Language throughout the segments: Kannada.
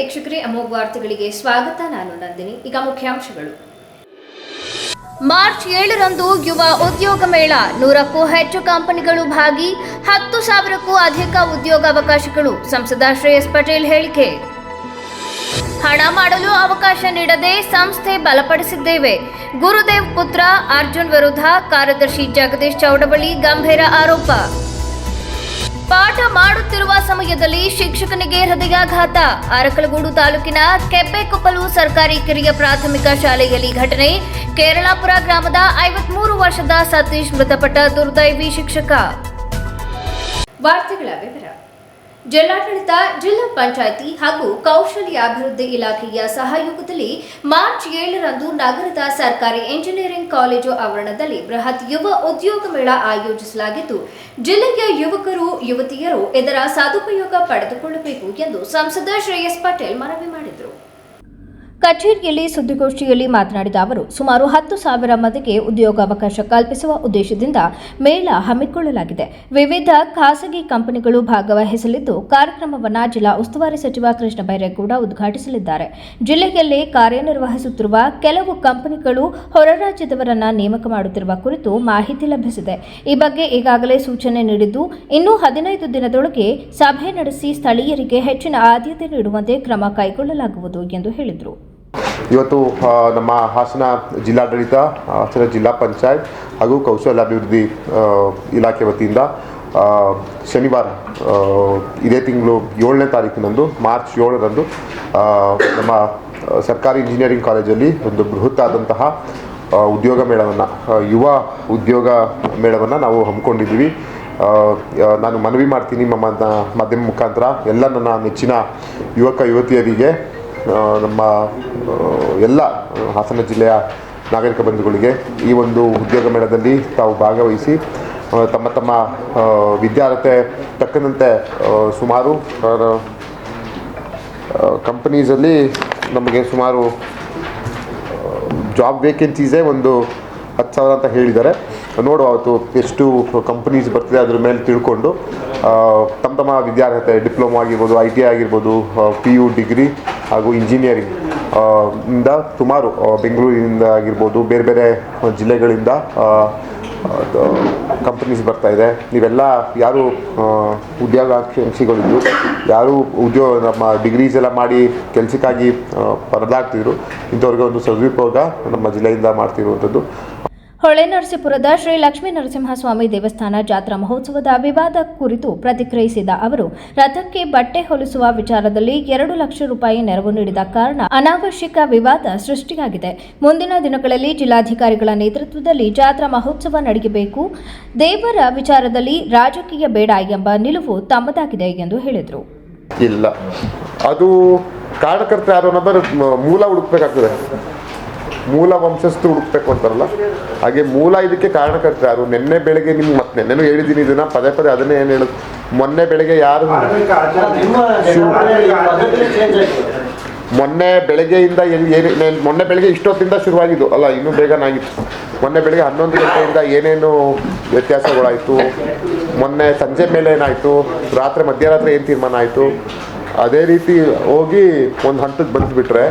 ವೀಕ್ಷಕರೇ, ಅಮೋಘ ವಾರ್ತೆಗಳಿಗೆ ಸ್ವಾಗತ. ನಾನು ನಂದಿನಿ. ಈಗ ಮುಖ್ಯಾಂಶಗಳು. ಮಾರ್ಚ್ 7ರಂದು ಯುವ ಉದ್ಯೋಗ ಮೇಳ, 100ಕ್ಕೂ ಹೆಚ್ಚು ಕಂಪನಿಗಳು ಭಾಗಿ, 10,000ಕ್ಕೂ ಅಧಿಕ ಉದ್ಯೋಗಾವಕಾಶಗಳು. ಸಂಸದ ಶ್ರೇಯಸ್ ಪಟೇಲ್ ಹೇಳಿಕೆ. ಹಣ ಮಾಡಲು ಅವಕಾಶ ನೀಡದೆ ಸಂಸ್ಥೆ ಬಲಪಡಿಸಿದ್ದೇವೆ. ಗುರುದೇವ್ ಪುತ್ರ ಅರ್ಜುನ್ ವಿರುದ್ಧ ಕಾರ್ಯದರ್ಶಿ ಜಗದೀಶ್ ಚೌಡಬಳ್ಳಿ ಗಂಭೀರ ಆರೋಪ. ಪಾಠ ಮಾಡುತ್ತಿರುವ ಸಮಯದಲ್ಲಿ ಶಿಕ್ಷಕನಿಗೆ ಹೃದಯಾಘಾತ. ಅರಕಲಗೂಡು ತಾಲೂಕಿನ ಕೆಬ್ಬೆಕೊಪ್ಪಲು ಸರ್ಕಾರಿ ಕಿರಿಯ ಪ್ರಾಥಮಿಕ ಶಾಲೆಯಲ್ಲಿ ಘಟನೆ. ಕೇರಳಾಪುರ ಗ್ರಾಮದ 53 ವರ್ಷದ ಸತೀಶ್ ಮೃತಪಟ್ಟ ದುರ್ದೈವಿ ಶಿಕ್ಷಕ. ವಾರ್ತೆಗಳ ವಿವರ. ಜಿಲ್ಲಾಡಳಿತ, ಜಿಲ್ಲಾ ಪಂಚಾಯಿತಿ ಹಾಗೂ ಕೌಶಲ್ಯಾಭಿವೃದ್ಧಿ ಇಲಾಖೆಯ ಸಹಯೋಗದಲ್ಲಿ ಮಾರ್ಚ್ 7ರಂದು ನಗರದ ಸರ್ಕಾರಿ ಎಂಜಿನಿಯರಿಂಗ್ ಕಾಲೇಜು ಆವರಣದಲ್ಲಿ ಬೃಹತ್ ಯುವ ಉದ್ಯೋಗ ಮೇಳ ಆಯೋಜಿಸಲಾಗಿದ್ದು, ಜಿಲ್ಲೆಯ ಯುವಕರು ಯುವತಿಯರು ಇದರ ಸದುಪಯೋಗ ಪಡೆದುಕೊಳ್ಳಬೇಕು ಎಂದು ಸಂಸದ ಶ್ರೇಯಸ್ ಪಟೇಲ್ ಮನವಿ ಮಾಡಿದರು. ಕಚೇರಿಯಲ್ಲಿ ಸುದ್ದಿಗೋಷ್ಠಿಯಲ್ಲಿ ಮಾತನಾಡಿದ ಅವರು, ಸುಮಾರು 10,000 ಮಂದಿಗೆ ಉದ್ಯೋಗಾವಕಾಶ ಕಲ್ಪಿಸುವ ಉದ್ದೇಶದಿಂದ ಮೇಳ ಹಮ್ಮಿಕೊಳ್ಳಲಾಗಿದೆ. ವಿವಿಧ ಖಾಸಗಿ ಕಂಪನಿಗಳು ಭಾಗವಹಿಸಲಿದ್ದು, ಕಾರ್ಯಕ್ರಮವನ್ನು ಜಿಲ್ಲಾ ಉಸ್ತುವಾರಿ ಸಚಿವ ಕೃಷ್ಣ ಬೈರೇಗೌಡ ಉದ್ಘಾಟಿಸಲಿದ್ದಾರೆ. ಜಿಲ್ಲೆಯಲ್ಲಿ ಕಾರ್ಯನಿರ್ವಹಿಸುತ್ತಿರುವ ಕೆಲವು ಕಂಪನಿಗಳು ಹೊರ ರಾಜ್ಯದವರನ್ನು ನೇಮಕ ಮಾಡುತ್ತಿರುವ ಕುರಿತು ಮಾಹಿತಿ ಲಭಿಸಿದೆ. ಈ ಬಗ್ಗೆ ಈಗಾಗಲೇ ಸೂಚನೆ ನೀಡಿದ್ದು, ಇನ್ನು 15 ದಿನದೊಳಗೆ ಸಭೆ ನಡೆಸಿ ಸ್ಥಳೀಯರಿಗೆ ಹೆಚ್ಚಿನ ಆದ್ಯತೆ ನೀಡುವಂತೆ ಕ್ರಮ ಕೈಗೊಳ್ಳಲಾಗುವುದು ಎಂದು ಹೇಳಿದರು. ಇವತ್ತು ನಮ್ಮ ಹಾಸನ ಜಿಲ್ಲಾಡಳಿತ, ಹಾಸನ ಜಿಲ್ಲಾ ಪಂಚಾಯತ್ ಹಾಗೂ ಕೌಶಲ್ಯಾಭಿವೃದ್ಧಿ ಇಲಾಖೆ ವತಿಯಿಂದ ಶನಿವಾರ ಇದೇ ತಿಂಗಳು 7ನೇ ತಾರೀಕಿನಂದು ಮಾರ್ಚ್ 7ರಂದು ನಮ್ಮ ಸರ್ಕಾರಿ ಇಂಜಿನಿಯರಿಂಗ್ ಕಾಲೇಜಲ್ಲಿ ಒಂದು ಬೃಹತ್ ಆದಂತಹ ಉದ್ಯೋಗ ಮೇಳವನ್ನು, ಯುವ ಉದ್ಯೋಗ ಮೇಳವನ್ನು ನಾವು ಹಮ್ಮಿಕೊಂಡಿದ್ದೀವಿ. ನಾನು ಮನವಿ ಮಾಡ್ತೀನಿ ಮಾಧ್ಯಮ ಮುಖಾಂತರ ಎಲ್ಲ ನನ್ನ ನೆಚ್ಚಿನ ಯುವಕ ಯುವತಿಯರಿಗೆ, ನಮ್ಮ ಎಲ್ಲ ಹಾಸನ ಜಿಲ್ಲೆಯ ನಾಗರಿಕ ಬಂಧುಗಳಿಗೆ ಈ ಒಂದು ಉದ್ಯೋಗ ಮೇಳದಲ್ಲಿ ತಾವು ಭಾಗವಹಿಸಿ ತಮ್ಮ ತಮ್ಮ ವಿದ್ಯಾರ್ಹತೆ ತಕ್ಕಂತೆ ಸುಮಾರು ಕಂಪನೀಸಲ್ಲಿ ನಮಗೆ ಸುಮಾರು ಜಾಬ್ ವೇಕೆನ್ಸೀಸೇ ಒಂದು 10,000 ಅಂತ ಹೇಳಿದ್ದಾರೆ. ನೋಡುವ ಅವತ್ತು ಎಷ್ಟು ಕಂಪನೀಸ್ ಬರ್ತಿದೆ ಅದ್ರ ಮೇಲೆ ತಿಳ್ಕೊಂಡು ತಮ್ಮ ವಿದ್ಯಾರ್ಹತೆ, ಡಿಪ್ಲೊಮಾ ಆಗಿರ್ಬೋದು, ITI ಆಗಿರ್ಬೋದು, PU ಡಿಗ್ರಿ ಹಾಗೂ ಇಂಜಿನಿಯರಿಂಗ್ ಇಂದ ಸುಮಾರು ಬೆಂಗಳೂರಿನಿಂದ ಆಗಿರ್ಬೋದು, ಬೇರೆ ಬೇರೆ ಜಿಲ್ಲೆಗಳಿಂದ ಕಂಪನೀಸ್ ಬರ್ತಾ ಇದೆ. ನೀವೆಲ್ಲ ಯಾರು ಉದ್ಯೋಗಾಕಾಂಕ್ಷಿಗಳಿದ್ದು, ಯಾರು ನಮ್ಮ ಡಿಗ್ರೀಸ್ ಎಲ್ಲ ಮಾಡಿ ಕೆಲಸಕ್ಕಾಗಿ ಪರದಾಡ್ತಿದ್ರು, ಇಂಥವ್ರಿಗೆ ಒಂದು ಸದುಪಯೋಗ ನಮ್ಮ ಜಿಲ್ಲೆಯಿಂದ ಮಾಡ್ತಿರುವಂಥದ್ದು. ಹೊಳೆನರಸೀಪುರದ ಶ್ರೀ ಲಕ್ಷ್ಮೀ ನರಸಿಂಹಸ್ವಾಮಿ ದೇವಸ್ಥಾನ ಜಾತ್ರಾ ಮಹೋತ್ಸವದ ವಿವಾದ ಕುರಿತು ಪ್ರತಿಕ್ರಿಯಿಸಿದ ಅವರು, ರಥಕ್ಕೆ ಬಟ್ಟೆ ಹೊಲಿಸುವ ವಿಚಾರದಲ್ಲಿ 2 ಲಕ್ಷ ರೂಪಾಯಿ ನೆರವು ನೀಡಿದ ಕಾರಣ ಅನಾವಶ್ಯಕ ವಿವಾದ ಸೃಷ್ಟಿಯಾಗಿದೆ. ಮುಂದಿನ ದಿನಗಳಲ್ಲಿ ಜಿಲ್ಲಾಧಿಕಾರಿಗಳ ನೇತೃತ್ವದಲ್ಲಿ ಜಾತ್ರಾ ಮಹೋತ್ಸವ ನಡೆಯಬೇಕು. ದೇವರ ವಿಚಾರದಲ್ಲಿ ರಾಜಕೀಯ ಬೇಡ ಎಂಬ ನಿಲುವು ತಮ್ಮದಾಗಿದೆ ಎಂದು ಹೇಳಿದರು. ಇಲ್ಲ, ಅದು ಕಾರಣಕರ್ತ ಯಾರು ಅನ್ನೋದರ ಮೂಲ ಹುಡುಕ್ಬೇಕಾಗ್ತದೆ. ಮೂಲ ವಂಶಸ್ಥರು ಹುಡುಕ್ಬೇಕು ಅಂತಾರಲ್ಲ, ಹಾಗೆ ಮೂಲ ಇದಕ್ಕೆ ಕಾರಣಕರ್ತ ಯಾರು. ನಿನ್ನೆ ಬೆಳಗ್ಗೆ ನಿಮ್ಗೆ ಮತ್ತೆ ನೆನ್ನೆನೂ ಹೇಳಿದ್ದೀನಿ ಇದನ್ನು, ಪದೇ ಪದೇ ಅದನ್ನೇ ಏನು ಹೇಳೋದು. ಮೊನ್ನೆ ಬೆಳಗ್ಗೆ ಯಾರು ಮೊನ್ನೆ ಬೆಳಗ್ಗೆಯಿಂದ ಮೊನ್ನೆ ಬೆಳಗ್ಗೆ ಇಷ್ಟೊತ್ತಿಂದ ಶುರುವಾಗಿದ್ದು ಅಲ್ಲ, ಇನ್ನೂ ಬೇಗನಾಗಿತ್ತು. ಮೊನ್ನೆ ಬೆಳಗ್ಗೆ 11 ಗಂಟೆಯಿಂದ ಏನೇನು ವ್ಯತ್ಯಾಸಗಳಾಯಿತು, ಮೊನ್ನೆ ಸಂಜೆ ಮೇಲೆ ಏನಾಯಿತು, ಮಧ್ಯರಾತ್ರಿ ಏನು ತೀರ್ಮಾನ ಆಯಿತು, ಅದೇ ರೀತಿ ಹೋಗಿ ಒಂದು ಹಂತಕ್ಕೆ ಬಂದುಬಿಟ್ರೆ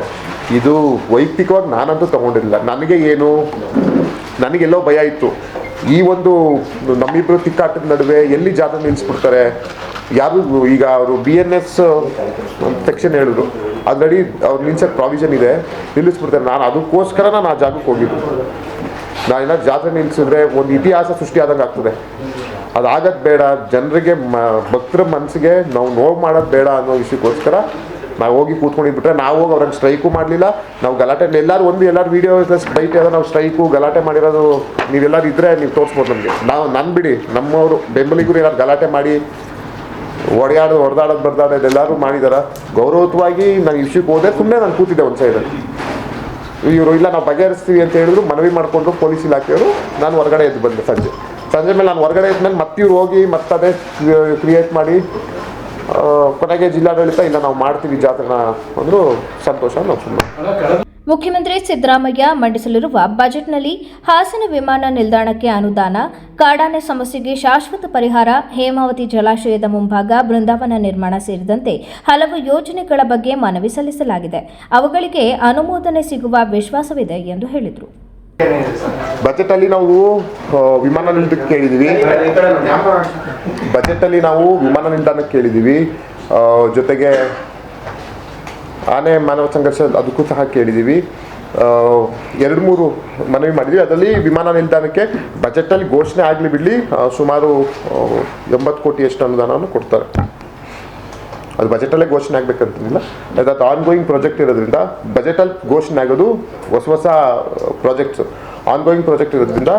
ಇದು ವೈಯಕ್ತಿಕವಾಗಿ ನಾನಂತೂ ತಗೊಂಡಿರಲಿಲ್ಲ. ನನಗೆಲ್ಲೋ ಭಯ ಇತ್ತು. ಈ ಒಂದು ನಮ್ಮಿಬ್ಬರು ತಿಕ್ಕಾಟದ ನಡುವೆ ಎಲ್ಲಿ ಜಾಗ ನಿಲ್ಲಿಸ್ಬಿಡ್ತಾರೆ ಯಾರು. ಈಗ ಅವರು BNS ಸೆಕ್ಷನ್ ಹೇಳಿದ್ರು, ಅದರಡಿ ಅವ್ರು ನಿಲ್ಸೋಕ್ಕೆ ಪ್ರಾವಿಷನ್ ಇದೆ, ನಿಲ್ಲಿಸ್ಬಿಡ್ತಾರೆ. ಅದಕ್ಕೋಸ್ಕರ ನಾನು ಆ ಜಾಗಕ್ಕೆ ಹೋಗಿದ್ದು. ನಾನೇನಾದ್ರು ಜಾತ್ರೆ ನಿಲ್ಲಿಸಿದ್ರೆ ಒಂದು ಇತಿಹಾಸ ಸೃಷ್ಟಿ ಆದಂಗೆ ಆಗ್ತದೆ. ಅದಾಗದು ಬೇಡ. ಜನರಿಗೆ ಭಕ್ತರ ಮನಸ್ಸಿಗೆ ನಾವು ನೋವು ಮಾಡೋದು ಬೇಡ ಅನ್ನೋ ವಿಷಯಕ್ಕೋಸ್ಕರ ನಾವು ಹೋಗಿ ಕೂತ್ಕೊಂಡಿದ್ಬಿಟ್ರೆ, ನಾವು ಹೋಗಿ ಅವ್ರಿಗೆ ಸ್ಟ್ರೈಕು ಮಾಡಲಿಲ್ಲ. ನಾವು ಗಲಾಟೆ ಎಲ್ಲರೂ ವೀಡಿಯೋ ಬೈಟ್ ನಾವು ಸ್ಟ್ರೈಕು ಗಲಾಟೆ ಮಾಡಿರೋದು ನೀವೆಲ್ಲರೂ ಇದ್ದರೆ ನೀವು ತೋರಿಸ್ಬೋದು ನಮಗೆ. ನಾನು ಬಿಡಿ, ನಮ್ಮವರು ಬೆಂಬಲಿಗರು ಏನಾದ್ರು ಗಲಾಟೆ ಮಾಡಿ ಹೊಡೆದಾಡೋದು ಬರ್ದಾಡೋದು ಎಲ್ಲರೂ ಮಾಡಿದಾರ. ಗೌರವಯುತವಾಗಿ ನಾನು ವಿಷಯಕ್ಕೆ ಹೋದೆ, ಸುಮ್ಮನೆ ನಾನು ಕೂತಿದ್ದೆ ಒಂದು ಸೈಡಲ್ಲಿ. ಇವರು ಇಲ್ಲ ನಾವು ಬಗೆಹರಿಸ್ತೀವಿ ಅಂತ ಹೇಳಿದ್ರು, ಮನವಿ ಮಾಡಿಕೊಂಡು ಪೊಲೀಸ್ ಇಲಾಖೆಯವರು. ನಾನು ಹೊರಗಡೆ ಎದ್ದು ಬಂದೆ. ಸಂಜೆ ಮೇಲೆ ನಾನು ಹೊರಗಡೆ ಇದ್ಮೇಲೆ ಮತ್ತೆ ಇವ್ರು ಹೋಗಿ ಮತ್ತದೇ ಕ್ರಿಯೇಟ್ ಮಾಡಿ ಕೊನೆಗೆ ಜಿಲ್ಲಾಡಳಿತ ಇಲ್ಲ ನಾವು ಮಾಡ್ತೀವಿ ಜಾತ್ರೆನ ಅಂದರೂ ಸಂತೋಷ. ನಾವು ಸುಮ್ಮನೆ ಮುಖ್ಯಮಂತ್ರಿ ಸಿದ್ದರಾಮಯ್ಯ ಮಂಡಿಸಲಿರುವ ಬಜೆಟ್ನಲ್ಲಿ ಹಾಸನ ವಿಮಾನ ನಿಲ್ದಾಣಕ್ಕೆ ಅನುದಾನ, ಕಾಡಾನೆ ಸಮಸ್ಯೆಗೆ ಶಾಶ್ವತ ಪರಿಹಾರ, ಹೇಮಾವತಿ ಜಲಾಶಯದ ಮುಂಭಾಗ ಬೃಂದಾವನ ನಿರ್ಮಾಣ ಸೇರಿದಂತೆ ಹಲವು ಯೋಜನೆಗಳ ಬಗ್ಗೆ ಮನವಿ ಸಲ್ಲಿಸಲಾಗಿದೆ. ಅವುಗಳಿಗೆ ಅನುಮೋದನೆ ಸಿಗುವ ವಿಶ್ವಾಸವಿದೆ ಎಂದು ಹೇಳಿದರು. ಬಜೆಟ್ ಅಲ್ಲಿ ನಾವು ವಿಮಾನ ನಿಲ್ದಾಣಕ್ಕೆ ಕೇಳಿದ್ದೀವಿ. ಜೊತೆಗೆ ಆನೆ ಮಾನವ ಸಂಘರ್ಷ ಅದಕ್ಕೂ ಸಹ ಕೇಳಿದ್ದೀವಿ. 2-3 ಮನವಿ ಮಾಡಿದ್ವಿ. ಅದರಲ್ಲಿ ವಿಮಾನ ನಿಲ್ದಾಣಕ್ಕೆ ಬಜೆಟಲ್ಲಿ ಘೋಷಣೆ ಆಗಲಿ ಬಿಡಲಿ ಸುಮಾರು 80 ಕೋಟಿ ಅಷ್ಟು ಅನುದಾನವನ್ನು ಕೊಡ್ತಾರೆ. ಅದು ಬಜೆಟಲ್ಲೇ ಘೋಷಣೆ ಆಗಬೇಕಂತಿಲ್ಲ. ಅದು ಆನ್ಗೋಯಿಂಗ್ ಪ್ರಾಜೆಕ್ಟ್ ಇರೋದ್ರಿಂದ ಬಜೆಟಲ್ಲಿ ಘೋಷಣೆ ಆಗೋದು ಹೊಸ ಪ್ರಾಜೆಕ್ಟ್ಸ್ ಆನ್ಗೋಯಿಂಗ್ ಪ್ರಾಜೆಕ್ಟ್ ಇರೋದ್ರಿಂದ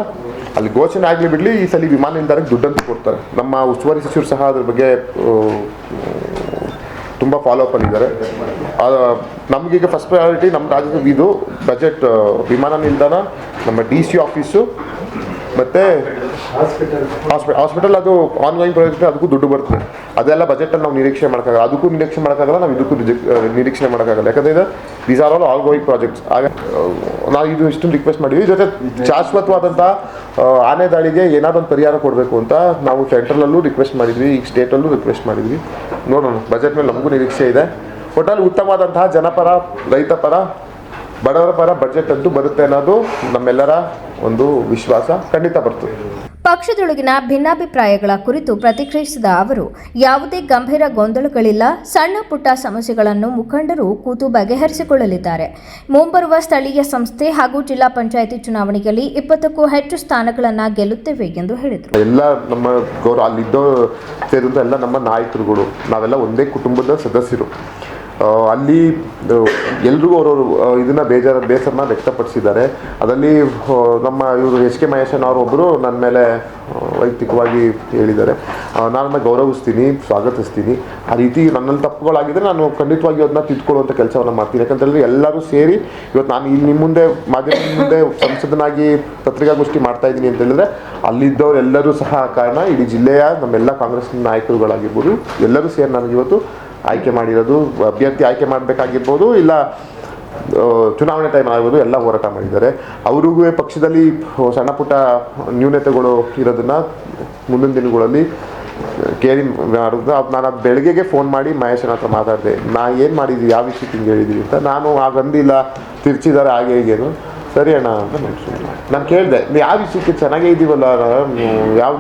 ಅಲ್ಲಿ ಘೋಷಣೆ ಆಗಲಿ ಬಿಡಲಿ ಈ ಸಲ ವಿಮಾನ ನಿಲ್ದಾಣಕ್ಕೆ ದುಡ್ಡಂತೂ ಕೊಡ್ತಾರೆ. ನಮ್ಮ ಉಸ್ತುವಾರಿ ಸಚಿವರು ಸಹ ಅದ್ರ ಬಗ್ಗೆ ತುಂಬ ಫಾಲೋಅಪ್ ಆಗಿದ್ದಾರೆ. ನಮಗೀಗ ಫಸ್ಟ್ ಪ್ರಯಾರಿಟಿ ನಮ್ಮ ರಾಜ್ಯದ ಇದು ಬಜೆಟ್ ವಿಮಾನ ನಿಲ್ದಾಣ, ನಮ್ಮ DC ಆಫೀಸು ಮತ್ತು ಹಾಸ್ಪಿಟಲ್. ಅದು ಆನ್ಗೋಯಿಂಗ್ ಪ್ರಾಜೆಕ್ಟ್, ಅದಕ್ಕೂ ದುಡ್ಡು ಬರ್ತದೆ. ಅದೆಲ್ಲ ಬಜೆಟಲ್ಲಿ ನಾವು ನಿರೀಕ್ಷೆ ಮಾಡೋಕ್ಕಾಗಲ್ಲ. ಅದಕ್ಕೂ ನಿರೀಕ್ಷೆ ಮಾಡೋಕ್ಕಾಗಲ್ಲ, ನಾವು ಇದಕ್ಕೂ ನಿರೀಕ್ಷೆ ಮಾಡೋಕ್ಕಾಗಲ್ಲ. ಯಾಕಂದರೆ these are all going projects. ಆಗ ನಾವು ಇಷ್ಟೊಂದು ರಿಕ್ವೆಸ್ಟ್ ಮಾಡಿದ್ವಿ. ಜೊತೆ ಶಾಶ್ವತವಾದಂಥ ಆನೆ ದಾಳಿಗೆ ಏನಾದರೂ ಒಂದು ಪರಿಹಾರ ಕೊಡಬೇಕು ಅಂತ ನಾವು ಸೆಂಟ್ರಲಲ್ಲೂ ರಿಕ್ವೆಸ್ಟ್ ಮಾಡಿದ್ವಿ, ಈಗ ಸ್ಟೇಟಲ್ಲೂ ರಿಕ್ವೆಸ್ಟ್ ಮಾಡಿದ್ವಿ. ನೋಡೋಣ, ಬಜೆಟ್ ಮೇಲೆ ನಮಗೂ ನಿರೀಕ್ಷೆ ಇದೆ. ಒಟ್ಟಲ್ಲಿ ಉತ್ತಮವಾದಂತಹ ಜನಪರ, ರೈತ ಪರ, ಬಡವರ ಪರ ಬಜೆಟ್ ಅಂತೂ ಬರುತ್ತೆ ಅನ್ನೋದು ನಮ್ಮೆಲ್ಲರ ಒಂದು ವಿಶ್ವಾಸ. ಖಂಡಿತ ಬರ್ತದೆ. ಪಕ್ಷದೊಳಗಿನ ಭಿನ್ನಾಭಿಪ್ರಾಯಗಳ ಕುರಿತು ಪ್ರತಿಕ್ರಿಯಿಸಿದ ಅವರು, ಯಾವುದೇ ಗಂಭೀರ ಗೊಂದಲಗಳಿಲ್ಲ, ಸಣ್ಣ ಪುಟ್ಟ ಸಮಸ್ಯೆಗಳನ್ನು ಮುಖಂಡರು ಕೂತು ಬಗೆಹರಿಸಿಕೊಳ್ಳಲಿದ್ದಾರೆ. ಮುಂಬರುವ ಸ್ಥಳೀಯ ಸಂಸ್ಥೆ ಹಾಗೂ ಜಿಲ್ಲಾ ಪಂಚಾಯಿತಿ ಚುನಾವಣೆಯಲ್ಲಿ 20ಕ್ಕೂ ಹೆಚ್ಚು ಸ್ಥಾನಗಳನ್ನು ಗೆಲ್ಲುತ್ತೇವೆ ಎಂದು ಹೇಳಿದರು. ಎಲ್ಲ ನಮ್ಮ ಅಲ್ಲಿದ್ದೋ ಸೇರಿದಂಥ ಎಲ್ಲ ನಮ್ಮ ನಾಯಕರುಗಳು, ನಾವೆಲ್ಲ ಒಂದೇ ಕುಟುಂಬದ ಸದಸ್ಯರು. ಅಲ್ಲಿ ಎಲ್ರಿಗೂ ಅವರವರು ಇದನ್ನು ಬೇಸರನ ವ್ಯಕ್ತಪಡಿಸಿದ್ದಾರೆ. ಅದರಲ್ಲಿ ನಮ್ಮ ಇವರು HK ಮಹೇಶನ್ ಅವರೊಬ್ಬರು ನನ್ನ ಮೇಲೆ ವೈಯಕ್ತಿಕವಾಗಿ ಹೇಳಿದ್ದಾರೆ. ನಾನು ಗೌರವಿಸ್ತೀನಿ, ಸ್ವಾಗತಿಸ್ತೀನಿ. ಆ ರೀತಿ ನನ್ನಲ್ಲಿ ತಪ್ಪುಗಳಾಗಿದ್ದರೆ ನಾನು ಖಂಡಿತವಾಗಿ ಅದನ್ನ ತಿದ್ಕೊಳ್ಳುವಂಥ ಕೆಲಸವನ್ನು ಮಾಡ್ತೀನಿ. ಯಾಕಂತೇಳಿದ್ರೆ ಎಲ್ಲರೂ ಸೇರಿ ಇವತ್ತು ನಾನು ಇಲ್ಲಿ ನಿಮ್ಮ ಮುಂದೆ ಮಾಧ್ಯಮದ ಮುಂದೆ ಸಂಸದನಾಗಿ ಪತ್ರಿಕಾಗೋಷ್ಠಿ ಮಾಡ್ತಾ ಇದ್ದೀನಿ ಅಂತ ಹೇಳಿದ್ರೆ ಅಲ್ಲಿದ್ದವರು ಎಲ್ಲರೂ ಸಹ ಕಾರಣ. ಇಡೀ ಜಿಲ್ಲೆಯ ನಮ್ಮೆಲ್ಲ ಕಾಂಗ್ರೆಸ್ ನಾಯಕರುಗಳಾಗಿರ್ಬೋದು, ಎಲ್ಲರೂ ಸೇರಿ ನನಗಿವತ್ತು ಆಯ್ಕೆ ಮಾಡಿರೋದು, ಅಭ್ಯರ್ಥಿ ಆಯ್ಕೆ ಮಾಡಬೇಕಾಗಿರ್ಬೋದು, ಇಲ್ಲ ಚುನಾವಣೆ ಟೈಮ್ ಆಗ್ಬೋದು, ಎಲ್ಲ ಹೋರಾಟ ಮಾಡಿದ್ದಾರೆ. ಅವ್ರಿಗೂ ಪಕ್ಷದಲ್ಲಿ ಸಣ್ಣ ಪುಟ್ಟ ನ್ಯೂನತೆಗಳು ಇರೋದನ್ನು ಮುಂದಿನ ದಿನಗಳಲ್ಲಿ ಕೇಳಿ ಮಾಡೋದು. ನಾನು ಅದು ಬೆಳಗ್ಗೆಗೆ ಫೋನ್ ಮಾಡಿ ಮಹೇಶನ ಹತ್ರ ಮಾತಾಡಿದೆ. ಏನು ಮಾಡಿದ್ದೀವಿ, ಯಾವ ವಿಷಯಕ್ಕೆ ಹಿಂಗೆ ಹೇಳಿದ್ದೀವಿ ಅಂತ. ನಾನು ಆಗಂದಿಲ್ಲ, ತಿರ್ಚಿದ್ದಾರೆ ಹಾಗೆ ಹೀಗೇನು. ಸರಿ ಅಣ್ಣ ಅಂತ ನಾನು ಕೇಳಿದೆ, ಯಾವ ವಿಷಯಕ್ಕೆ ಚೆನ್ನಾಗೇ ಇದ್ದೀವಲ್ಲ,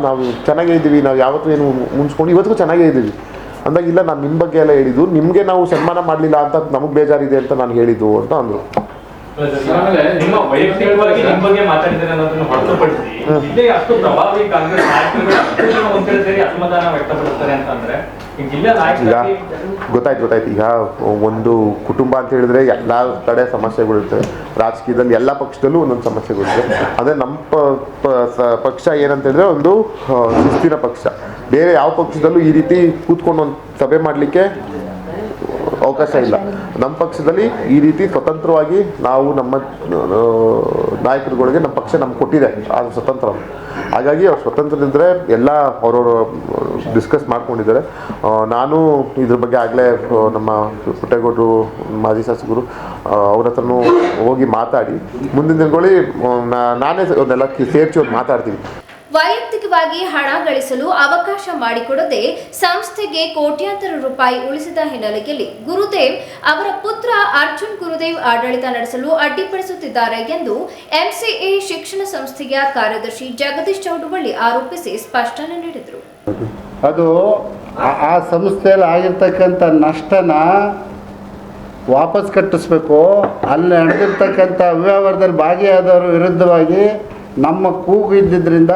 ನಾವು ಚೆನ್ನಾಗೇ ಇದ್ದೀವಿ, ನಾವು ಯಾವತ್ತೂ ಏನು ಮುನ್ಸ್ಕೊಂಡು ಇವತ್ತಿಗೂ ಚೆನ್ನಾಗೇ ಇದ್ದೀವಿ ಅಂದಾಗ, ಇಲ್ಲ ನಾನು ನಿಮ್ಮ ಬಗ್ಗೆ ಎಲ್ಲ ಹೇಳಿದ್ದು, ನಿಮಗೆ ನಾವು ಸನ್ಮಾನ ಮಾಡಲಿಲ್ಲ ಅಂತ ನಮಗೆ ಬೇಜಾರಿದೆ ಅಂತ ನಾನು ಹೇಳಿದ್ದು ಅಂತ ಅಂದರು. ನಿಮ್ಮ ವೈಯಕ್ತಿಕವಾಗಿ ನಿಮ್ಮ ಬಗ್ಗೆ ಮಾತಾಡಿದರೆ ಅನ್ನೋದನ್ನು ಹೊರತುಪಡಿಸಿ ಇಲ್ಲೇ ಅಷ್ಟು ಪ್ರಭಾವಿ ಕಾಂಗ್ರೆಸ್ ನಾಯಕರುಗಳು ಒಂದೇ ಸೇರಿ ಅಸಮಾಧಾನ ವ್ಯಕ್ತಪಡಿಸ್ತಾರೆ ಅಂತಂದ್ರೆ ಈಗ ಗೊತ್ತಾಯ್ತು. ಈಗ ಒಂದು ಕುಟುಂಬ ಅಂತ ಹೇಳಿದ್ರೆ ಎಲ್ಲ ಕಡೆ ಸಮಸ್ಯೆಗಳಿರ್ತವೆ. ರಾಜಕೀಯದಲ್ಲಿ ಎಲ್ಲ ಪಕ್ಷದಲ್ಲೂ ಒಂದೊಂದು ಸಮಸ್ಯೆಗಳಿರ್ತವೆ. ಅಂದರೆ ನಮ್ಮ ಪಕ್ಷ ಏನಂತ ಹೇಳಿದ್ರೆ ಒಂದು ಶಿಸ್ತಿನ ಪಕ್ಷ. ಬೇರೆ ಯಾವ ಪಕ್ಷದಲ್ಲೂ ಈ ರೀತಿ ಕೂತ್ಕೊಂಡು ಒಂದು ಸಭೆ ಮಾಡಲಿಕ್ಕೆ ಅವಕಾಶ ಇಲ್ಲ. ನಮ್ಮ ಪಕ್ಷದಲ್ಲಿ ಈ ರೀತಿ ಸ್ವತಂತ್ರವಾಗಿ ನಾವು ನಮ್ಮ ನಾಯಕರುಗಳಿಗೆ ನಮ್ಮ ಪಕ್ಷ ನಮ್ಗೆ ಕೊಟ್ಟಿದೆ ಆ ಸ್ವತಂತ್ರ. ಹಾಗಾಗಿ ಅವ್ರು ಸ್ವತಂತ್ರದಿದ್ದರೆ ಎಲ್ಲ ಅವರವರು ಡಿಸ್ಕಸ್ ಮಾಡ್ಕೊಂಡಿದ್ದಾರೆ. ನಾನು ಇದ್ರ ಬಗ್ಗೆ ಆಗಲೇ ನಮ್ಮ ಪುಟ್ಟೇಗೌಡರು ಮಾಜಿ ಶಾಸಕರು ಅವ್ರ ಹತ್ರನೂ ಹೋಗಿ ಮಾತಾಡಿ ಮುಂದಿನ ದಿನಗಳಲ್ಲಿ ನಾನೇ ಒಂದೆಲ್ಲ ಸೇರ್ಸಿ ಒಂದು ಮಾತಾಡ್ತೀನಿ. ವೈಯಕ್ತಿಕವಾಗಿ ಹಣ ಗಳಿಸಲು ಅವಕಾಶ ಮಾಡಿಕೊಡದೆ ಸಂಸ್ಥೆಗೆ ಕೋಟ್ಯಾಂತರ ರೂಪಾಯಿ ಉಳಿಸಿದ ಹಿನ್ನೆಲೆಯಲ್ಲಿ ಗುರುದೇವ್ ಅವರ ಪುತ್ರ ಅರ್ಜುನ್ ಗುರುದೇವ್ ಆಡಳಿತ ನಡೆಸಲು ಅಡ್ಡಿಪಡಿಸುತ್ತಿದ್ದಾರೆ ಎಂದು MCA ಶಿಕ್ಷಣ ಸಂಸ್ಥೆಯ ಕಾರ್ಯದರ್ಶಿ ಜಗದೀಶ್ ಚೌಡವಳ್ಳಿ ಆರೋಪಿಸಿ ಸ್ಪಷ್ಟನೆ ನೀಡಿದರು. ಅದು ಆ ಸಂಸ್ಥೆಯಲ್ಲಿ ಆಗಿರ್ತಕ್ಕಂಥ ನಷ್ಟನ ವಾಪಸ್ ಕಟ್ಟಿಸ್ಬೇಕು. ಅಲ್ಲಿ ನಡೆದಿರ್ತಕ್ಕಂಥ ಅವ್ಯವಹಾರದಲ್ಲಿ ಭಾಗಿಯಾದವರ ವಿರುದ್ಧವಾಗಿ ನಮ್ಮ ಕೂಗು ಇದ್ದಿದ್ದರಿಂದ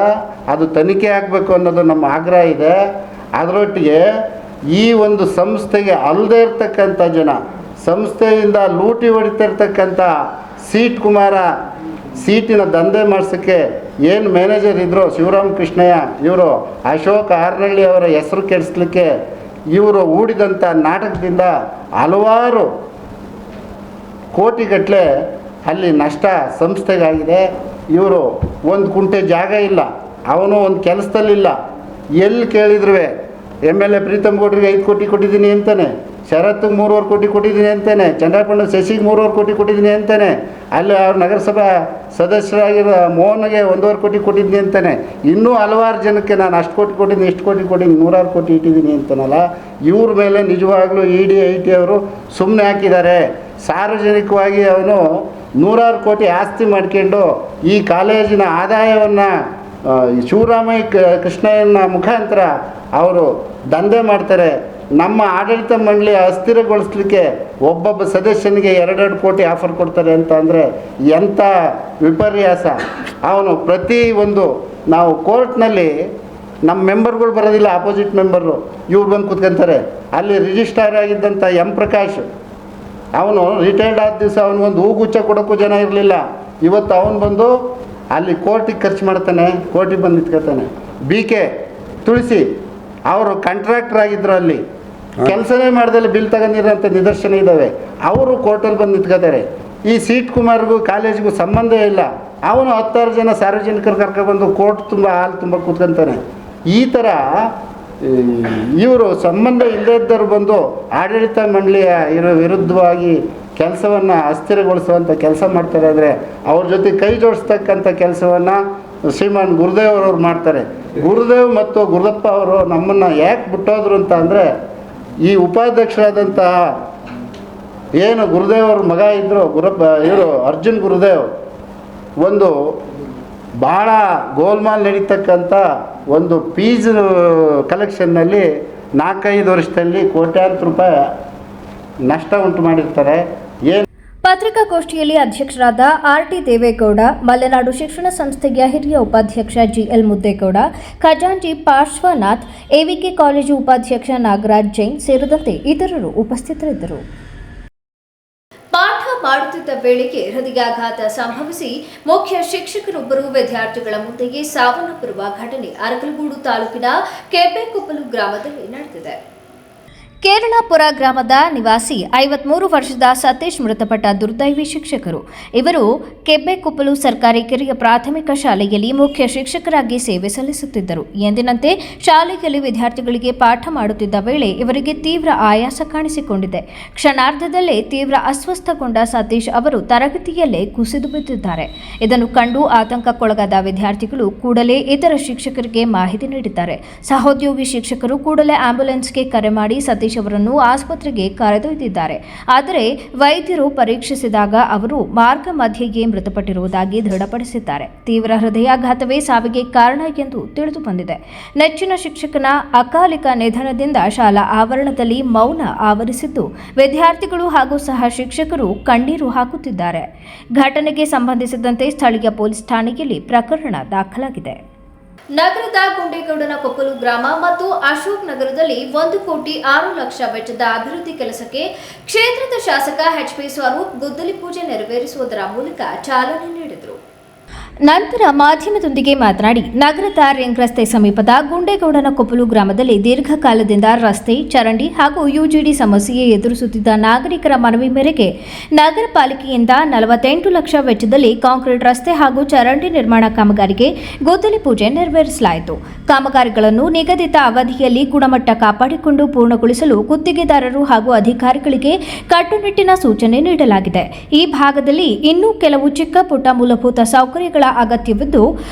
ಅದು ತನಿಖೆ ಆಗಬೇಕು ಅನ್ನೋದು ನಮ್ಮ ಆಗ್ರಹ ಇದೆ. ಅದರೊಟ್ಟಿಗೆ ಈ ಒಂದು ಸಂಸ್ಥೆಗೆ ಅಲ್ಲದೆ ಇರ್ತಕ್ಕಂಥ ಜನ, ಸಂಸ್ಥೆಯಿಂದ ಲೂಟಿ ಹೊಡಿತಿರ್ತಕ್ಕಂಥ ಸೀಟ್ ಕುಮಾರ ಸೀಟಿನ ದಂಧೆ ಮಾಡಿಸೋಕ್ಕೆ ಏನು ಮ್ಯಾನೇಜರ್ ಇದ್ದರು ಶಿವರಾಮ್ ಕೃಷ್ಣಯ್ಯ, ಇವರು ಅಶೋಕ್ ಹಾರ್ನಳ್ಳಿ ಅವರ ಹೆಸರು ಕೆಡಿಸ್ಲಿಕ್ಕೆ ಇವರು ಹೂಡಿದಂಥ ನಾಟಕದಿಂದ ಹಲವಾರು ಕೋಟಿಗಟ್ಟಲೆ ಅಲ್ಲಿ ನಷ್ಟ ಸಂಸ್ಥೆಗಾಗಿದೆ. ಇವರು ಒಂದು ಕುಂಟೆ ಜಾಗ ಇಲ್ಲ, ಅವನು ಒಂದು ಕೆಲಸದಲ್ಲಿಲ್ಲ. ಎಲ್ಲಿ ಕೇಳಿದ್ರು MLA ಪ್ರೀತಮ್ ಗೌಡ್ರಿಗೆ 5 ಕೋಟಿ ಕೊಟ್ಟಿದ್ದೀನಿ ಅಂತಾನೆ, ಶರತ್ಗೆ 3.5 ಕೋಟಿ ಕೊಟ್ಟಿದ್ದೀನಿ ಅಂತಾನೆ, ಚಂದ್ರಪಣ್ಣ ಶಶಿಗೆ 3.5 ಕೋಟಿ ಕೊಟ್ಟಿದ್ದೀನಿ ಅಂತಾನೆ, ಅಲ್ಲಿ ಅವ್ರ ನಗರಸಭಾ ಸದಸ್ಯರಾಗಿರೋ ಮೋಹನ್ಗೆ 1.5 ಕೋಟಿ ಕೊಟ್ಟಿದ್ದೀನಿ ಅಂತಾನೆ, ಇನ್ನೂ ಹಲವಾರು ಜನಕ್ಕೆ ನಾನು ಅಷ್ಟು ಕೋಟಿ ಕೊಟ್ಟಿದ್ದೀನಿ ಇಷ್ಟು ಕೋಟಿ ಕೊಟ್ಟಿದ್ದೀನಿ 100 ಕೋಟಿ ಇಟ್ಟಿದ್ದೀನಿ ಅಂತಾನಲ್ಲ. ಇವ್ರ ಮೇಲೆ ನಿಜವಾಗ್ಲೂ ED IT ಅವರು ಸುಮ್ಮನೆ ಹಾಕಿದ್ದಾರೆ. ಸಾರ್ವಜನಿಕವಾಗಿ ಅವನು 100 ಕೋಟಿ ಆಸ್ತಿ ಮಾಡ್ಕೊಂಡು ಈ ಕಾಲೇಜಿನ ಆದಾಯವನ್ನು ಶಿವರಾಮಯ್ಯ ಕೃಷ್ಣಯ್ಯನ ಮುಖಾಂತರ ಅವರು ದಂಧೆ ಮಾಡ್ತಾರೆ. ನಮ್ಮ ಆಡಳಿತ ಮಂಡಳಿ ಅಸ್ಥಿರಗೊಳಿಸ್ಲಿಕ್ಕೆ ಒಬ್ಬೊಬ್ಬ ಸದಸ್ಯನಿಗೆ 2 ಕೋಟಿ ಆಫರ್ ಕೊಡ್ತಾರೆ ಅಂತ ಅಂದರೆ ಎಂಥ ವಿಪರ್ಯಾಸ. ಅವನು ಪ್ರತಿಯೊಂದು ನಾವು ಕೋರ್ಟ್ನಲ್ಲಿ ನಮ್ಮ ಮೆಂಬರ್ಗಳು ಬರೋದಿಲ್ಲ, ಆಪೋಸಿಟ್ ಮೆಂಬರು ಇವ್ರು ಬಂದು ಕೂತ್ಕೊಂತಾರೆ. ಅಲ್ಲಿ ರಿಜಿಸ್ಟ್ರಾರ್ ಆಗಿದ್ದಂಥ M ಪ್ರಕಾಶ್ ಅವನು ರಿಟೈರ್ಡ್ ಆದ ದಿವಸ ಅವನಿಗೊಂದು ಹೂಗುಚ್ಛ ಕೊಡೋಕ್ಕೂ ಜನ ಇರಲಿಲ್ಲ. ಇವತ್ತು ಅವನು ಬಂದು ಅಲ್ಲಿ ಕೋರ್ಟಿಗೆ ಖರ್ಚು ಮಾಡ್ತಾನೆ, ಕೋರ್ಟಿಗೆ ಬಂದು ನಿಂತ್ಕೊತಾನೆ. BK ತುಳಸಿ ಅವರು ಕಾಂಟ್ರಾಕ್ಟರ್ ಆಗಿದ್ದರು, ಅಲ್ಲಿ ಕೆಲಸನೇ ಮಾಡ್ದಲ್ಲಿ ಬಿಲ್ ತಗೊಂಡಿರೋಂಥ ನಿದರ್ಶನ ಇದ್ದಾವೆ. ಅವರು ಕೋರ್ಟಲ್ಲಿ ಬಂದು ನಿಂತ್ಕೋತಾರೆ. ಈ ಸೀಟ್ ಕುಮಾರ್ಗೂ ಕಾಲೇಜಿಗೂ ಸಂಬಂಧ ಇಲ್ಲ. ಅವನು 10 ಜನ ಸಾರ್ವಜನಿಕರು ಕರ್ಕೊಬಂದು ಕೋರ್ಟ್ ತುಂಬ ಹಾಲು ತುಂಬ ಕೂತ್ಕೊಂತಾನೆ. ಈ ಥರ ಇವರು ಸಂಬಂಧ ಇಲ್ಲದೇ ಇದ್ದರು ಬಂದು ಆಡಳಿತ ಮಂಡಳಿಯ ವಿರುದ್ಧವಾಗಿ ಕೆಲಸವನ್ನು ಅಸ್ಥಿರಗೊಳಿಸುವಂಥ ಕೆಲಸ ಮಾಡ್ತಾರೆ. ಅಂದರೆ ಅವ್ರ ಜೊತೆ ಕೈ ಜೋಡಿಸ್ತಕ್ಕಂಥ ಕೆಲಸವನ್ನು ಶ್ರೀಮಾನ್ ಗುರುದೇವ್ ಅವರವ್ರು ಮಾಡ್ತಾರೆ. ಗುರುದೇವ್ ಮತ್ತು ಗುರುದಪ್ಪ ಅವರು ನಮ್ಮನ್ನು ಯಾಕೆ ಬಿಟ್ಟೋದ್ರು ಅಂತ ಅಂದರೆ, ಈ ಉಪಾಧ್ಯಕ್ಷರಾದಂತಹ ಏನು ಗುರುದೇವ್ ಅವ್ರ ಮಗ ಇದ್ದರು ಇವರು ಅರ್ಜುನ್ ಗುರುದೇವ್, ಒಂದು ಭಾಳ ಗೋಲ್ಮಾಲ್ ನಡೀತಕ್ಕಂಥ ಒಂದು ಫೀಸ್ ಕಲೆಕ್ಷನ್ನಲ್ಲಿ 4-5 ವರ್ಷದಲ್ಲಿ ಕೋಟ್ಯಾಂತರ ರೂಪಾಯಿ ನಷ್ಟ ಉಂಟು ಮಾಡಿರ್ತಾರೆ. ಪತ್ರಿಕಾಗೋಷ್ಠಿಯಲ್ಲಿ ಅಧ್ಯಕ್ಷರಾದ RT ದೇವೇಗೌಡ, ಮಲೆನಾಡು ಶಿಕ್ಷಣ ಸಂಸ್ಥೆಯ ಹಿರಿಯ ಉಪಾಧ್ಯಕ್ಷ GL ಮುದ್ದೇಗೌಡ, ಖಜಾಂಚಿ ಪಾರ್ಶ್ವನಾಥ್, AVK ಕಾಲೇಜು ಉಪಾಧ್ಯಕ್ಷ ನಾಗರಾಜ್ ಜೈನ್ ಸೇರಿದಂತೆ ಇತರರು ಉಪಸ್ಥಿತರಿದ್ದರು. ಪಾಠ ಮಾಡುತ್ತಿದ್ದ ವೇಳೆಗೆ ಹೃದಯಾಘಾತ ಸಂಭವಿಸಿ ಮುಖ್ಯ ಶಿಕ್ಷಕರೊಬ್ಬರು ವಿದ್ಯಾರ್ಥಿಗಳ ಮುಂದೆಯೇ ಸಾವನ್ನಪ್ಪಿರುವ ಘಟನೆ ಅರಕಲಗೂಡು ತಾಲೂಕಿನ ಕೆಬ್ಬೆಕೊಪ್ಪಲು ಗ್ರಾಮದಲ್ಲಿ ನಡೆದಿದೆ. ಕೇರಳಪುರ ಗ್ರಾಮದ ನಿವಾಸಿ 53 ವರ್ಷದ ಸತೀಶ್ ಮೃತಪಟ್ಟ ದುರ್ದೈವಿ ಶಿಕ್ಷಕರು. ಇವರು ಕೆಬ್ಬೆಕೊಪ್ಪಲು ಸರ್ಕಾರಿ ಕಿರಿಯ ಪ್ರಾಥಮಿಕ ಶಾಲೆಯಲ್ಲಿ ಮುಖ್ಯ ಶಿಕ್ಷಕರಾಗಿ ಸೇವೆ ಸಲ್ಲಿಸುತ್ತಿದ್ದರು. ಎಂದಿನಂತೆ ಶಾಲೆಯಲ್ಲಿ ವಿದ್ಯಾರ್ಥಿಗಳಿಗೆ ಪಾಠ ಮಾಡುತ್ತಿದ್ದ ವೇಳೆ ಇವರಿಗೆ ತೀವ್ರ ಆಯಾಸ ಕಾಣಿಸಿಕೊಂಡಿದೆ. ಕ್ಷಣಾರ್ಧದಲ್ಲೇ ತೀವ್ರ ಅಸ್ವಸ್ಥಗೊಂಡ ಸತೀಶ್ ಅವರು ತರಗತಿಯಲ್ಲೇ ಕುಸಿದು ಬಿದ್ದಿದ್ದಾರೆ. ಇದನ್ನು ಕಂಡು ಆತಂಕಕ್ಕೊಳಗಾದ ವಿದ್ಯಾರ್ಥಿಗಳು ಕೂಡಲೇ ಇತರ ಶಿಕ್ಷಕರಿಗೆ ಮಾಹಿತಿ ನೀಡಿದ್ದಾರೆ. ಸಹೋದ್ಯೋಗಿ ಶಿಕ್ಷಕರು ಕೂಡಲೇ ಆಂಬ್ಯುಲೆನ್ಸ್ಗೆ ಕರೆ ಮಾಡಿ ಸತೀಶ್ ಅವರನ್ನು ಆಸ್ಪತ್ರೆಗೆ ಕರೆದೊಯ್ದಿದ್ದಾರೆ. ಆದರೆ ವೈದ್ಯರು ಪರೀಕ್ಷಿಸಿದಾಗ ಅವರು ಮಾರ್ಗ ಮಧ್ಯೆಯೇ ಮೃತಪಟ್ಟಿರುವುದಾಗಿ ದೃಢಪಡಿಸಿದ್ದಾರೆ. ತೀವ್ರ ಹೃದಯಾಘಾತವೇ ಸಾವಿಗೆ ಕಾರಣ ಎಂದು ತಿಳಿದು ಬಂದಿದೆ. ನೆಚ್ಚಿನ ಶಿಕ್ಷಕನ ಅಕಾಲಿಕ ನಿಧನದಿಂದ ಶಾಲಾ ಆವರಣದಲ್ಲಿ ಮೌನ ಆವರಿಸಿದ್ದು ವಿದ್ಯಾರ್ಥಿಗಳು ಹಾಗೂ ಸಹ ಶಿಕ್ಷಕರು ಕಣ್ಣೀರು ಹಾಕುತ್ತಿದ್ದಾರೆ. ಘಟನೆಗೆ ಸಂಬಂಧಿಸಿದಂತೆ ಸ್ಥಳೀಯ ಪೊಲೀಸ್ ಠಾಣೆಯಲ್ಲಿ ಪ್ರಕರಣ ದಾಖಲಾಗಿದೆ. ನಗರದ ಗುಂಡೇಗೌಡನ ಕೊಪ್ಪಲು ಗ್ರಾಮ ಮತ್ತು ಅಶೋಕ್ ನಗರದಲ್ಲಿ 1 ಕೋಟಿ 6 ಲಕ್ಷ ವೆಚ್ಚದ ಅಭಿವೃದ್ಧಿ ಕೆಲಸಕ್ಕೆ ಕ್ಷೇತ್ರದ ಶಾಸಕ HP ಸ್ವರೂಪ್ ಗುದ್ದಲಿ ಪೂಜೆ ನೆರವೇರಿಸುವುದರ ಮೂಲಕ ಚಾಲನೆ ನೀಡಿದರು. ನಂತರ ಮಾಧ್ಯಮದೊಂದಿಗೆ ಮಾತನಾಡಿ, ನಗರದ ರಿಂಗ್ ರಸ್ತೆ ಸಮೀಪದ ಗುಂಡೇಗೌಡನ ಕೊಪ್ಪಲು ಗ್ರಾಮದಲ್ಲಿ ದೀರ್ಘಕಾಲದಿಂದ ರಸ್ತೆ, ಚರಂಡಿ ಹಾಗೂ UGD ಸಮಸ್ಯೆ ಎದುರಿಸುತ್ತಿದ್ದ ನಾಗರಿಕರ ಮನವಿ ಮೇರೆಗೆ ನಗರ ಪಾಲಿಕೆಯಿಂದ 48 ಲಕ್ಷ ವೆಚ್ಚದಲ್ಲಿ ಕಾಂಕ್ರೀಟ್ ರಸ್ತೆ ಹಾಗೂ ಚರಂಡಿ ನಿರ್ಮಾಣ ಕಾಮಗಾರಿಗೆ ಗುದ್ದಲಿ ಪೂಜೆ ನೆರವೇರಿಸಲಾಯಿತು. ಕಾಮಗಾರಿಗಳನ್ನು ನಿಗದಿತ ಅವಧಿಯಲ್ಲಿ ಗುಣಮಟ್ಟ ಕಾಪಾಡಿಕೊಂಡು ಪೂರ್ಣಗೊಳಿಸಲು ಗುತ್ತಿಗೆದಾರರು ಹಾಗೂ ಅಧಿಕಾರಿಗಳಿಗೆ ಕಟ್ಟುನಿಟ್ಟಿನ ಸೂಚನೆ ನೀಡಲಾಗಿದೆ. ಈ ಭಾಗದಲ್ಲಿ ಇನ್ನೂ ಕೆಲವು ಚಿಕ್ಕ ಪುಟ್ಟ ಮೂಲಭೂತ ಸೌಕರ್ಯಗಳ ಅಗತ್ಯವಿದ್ದು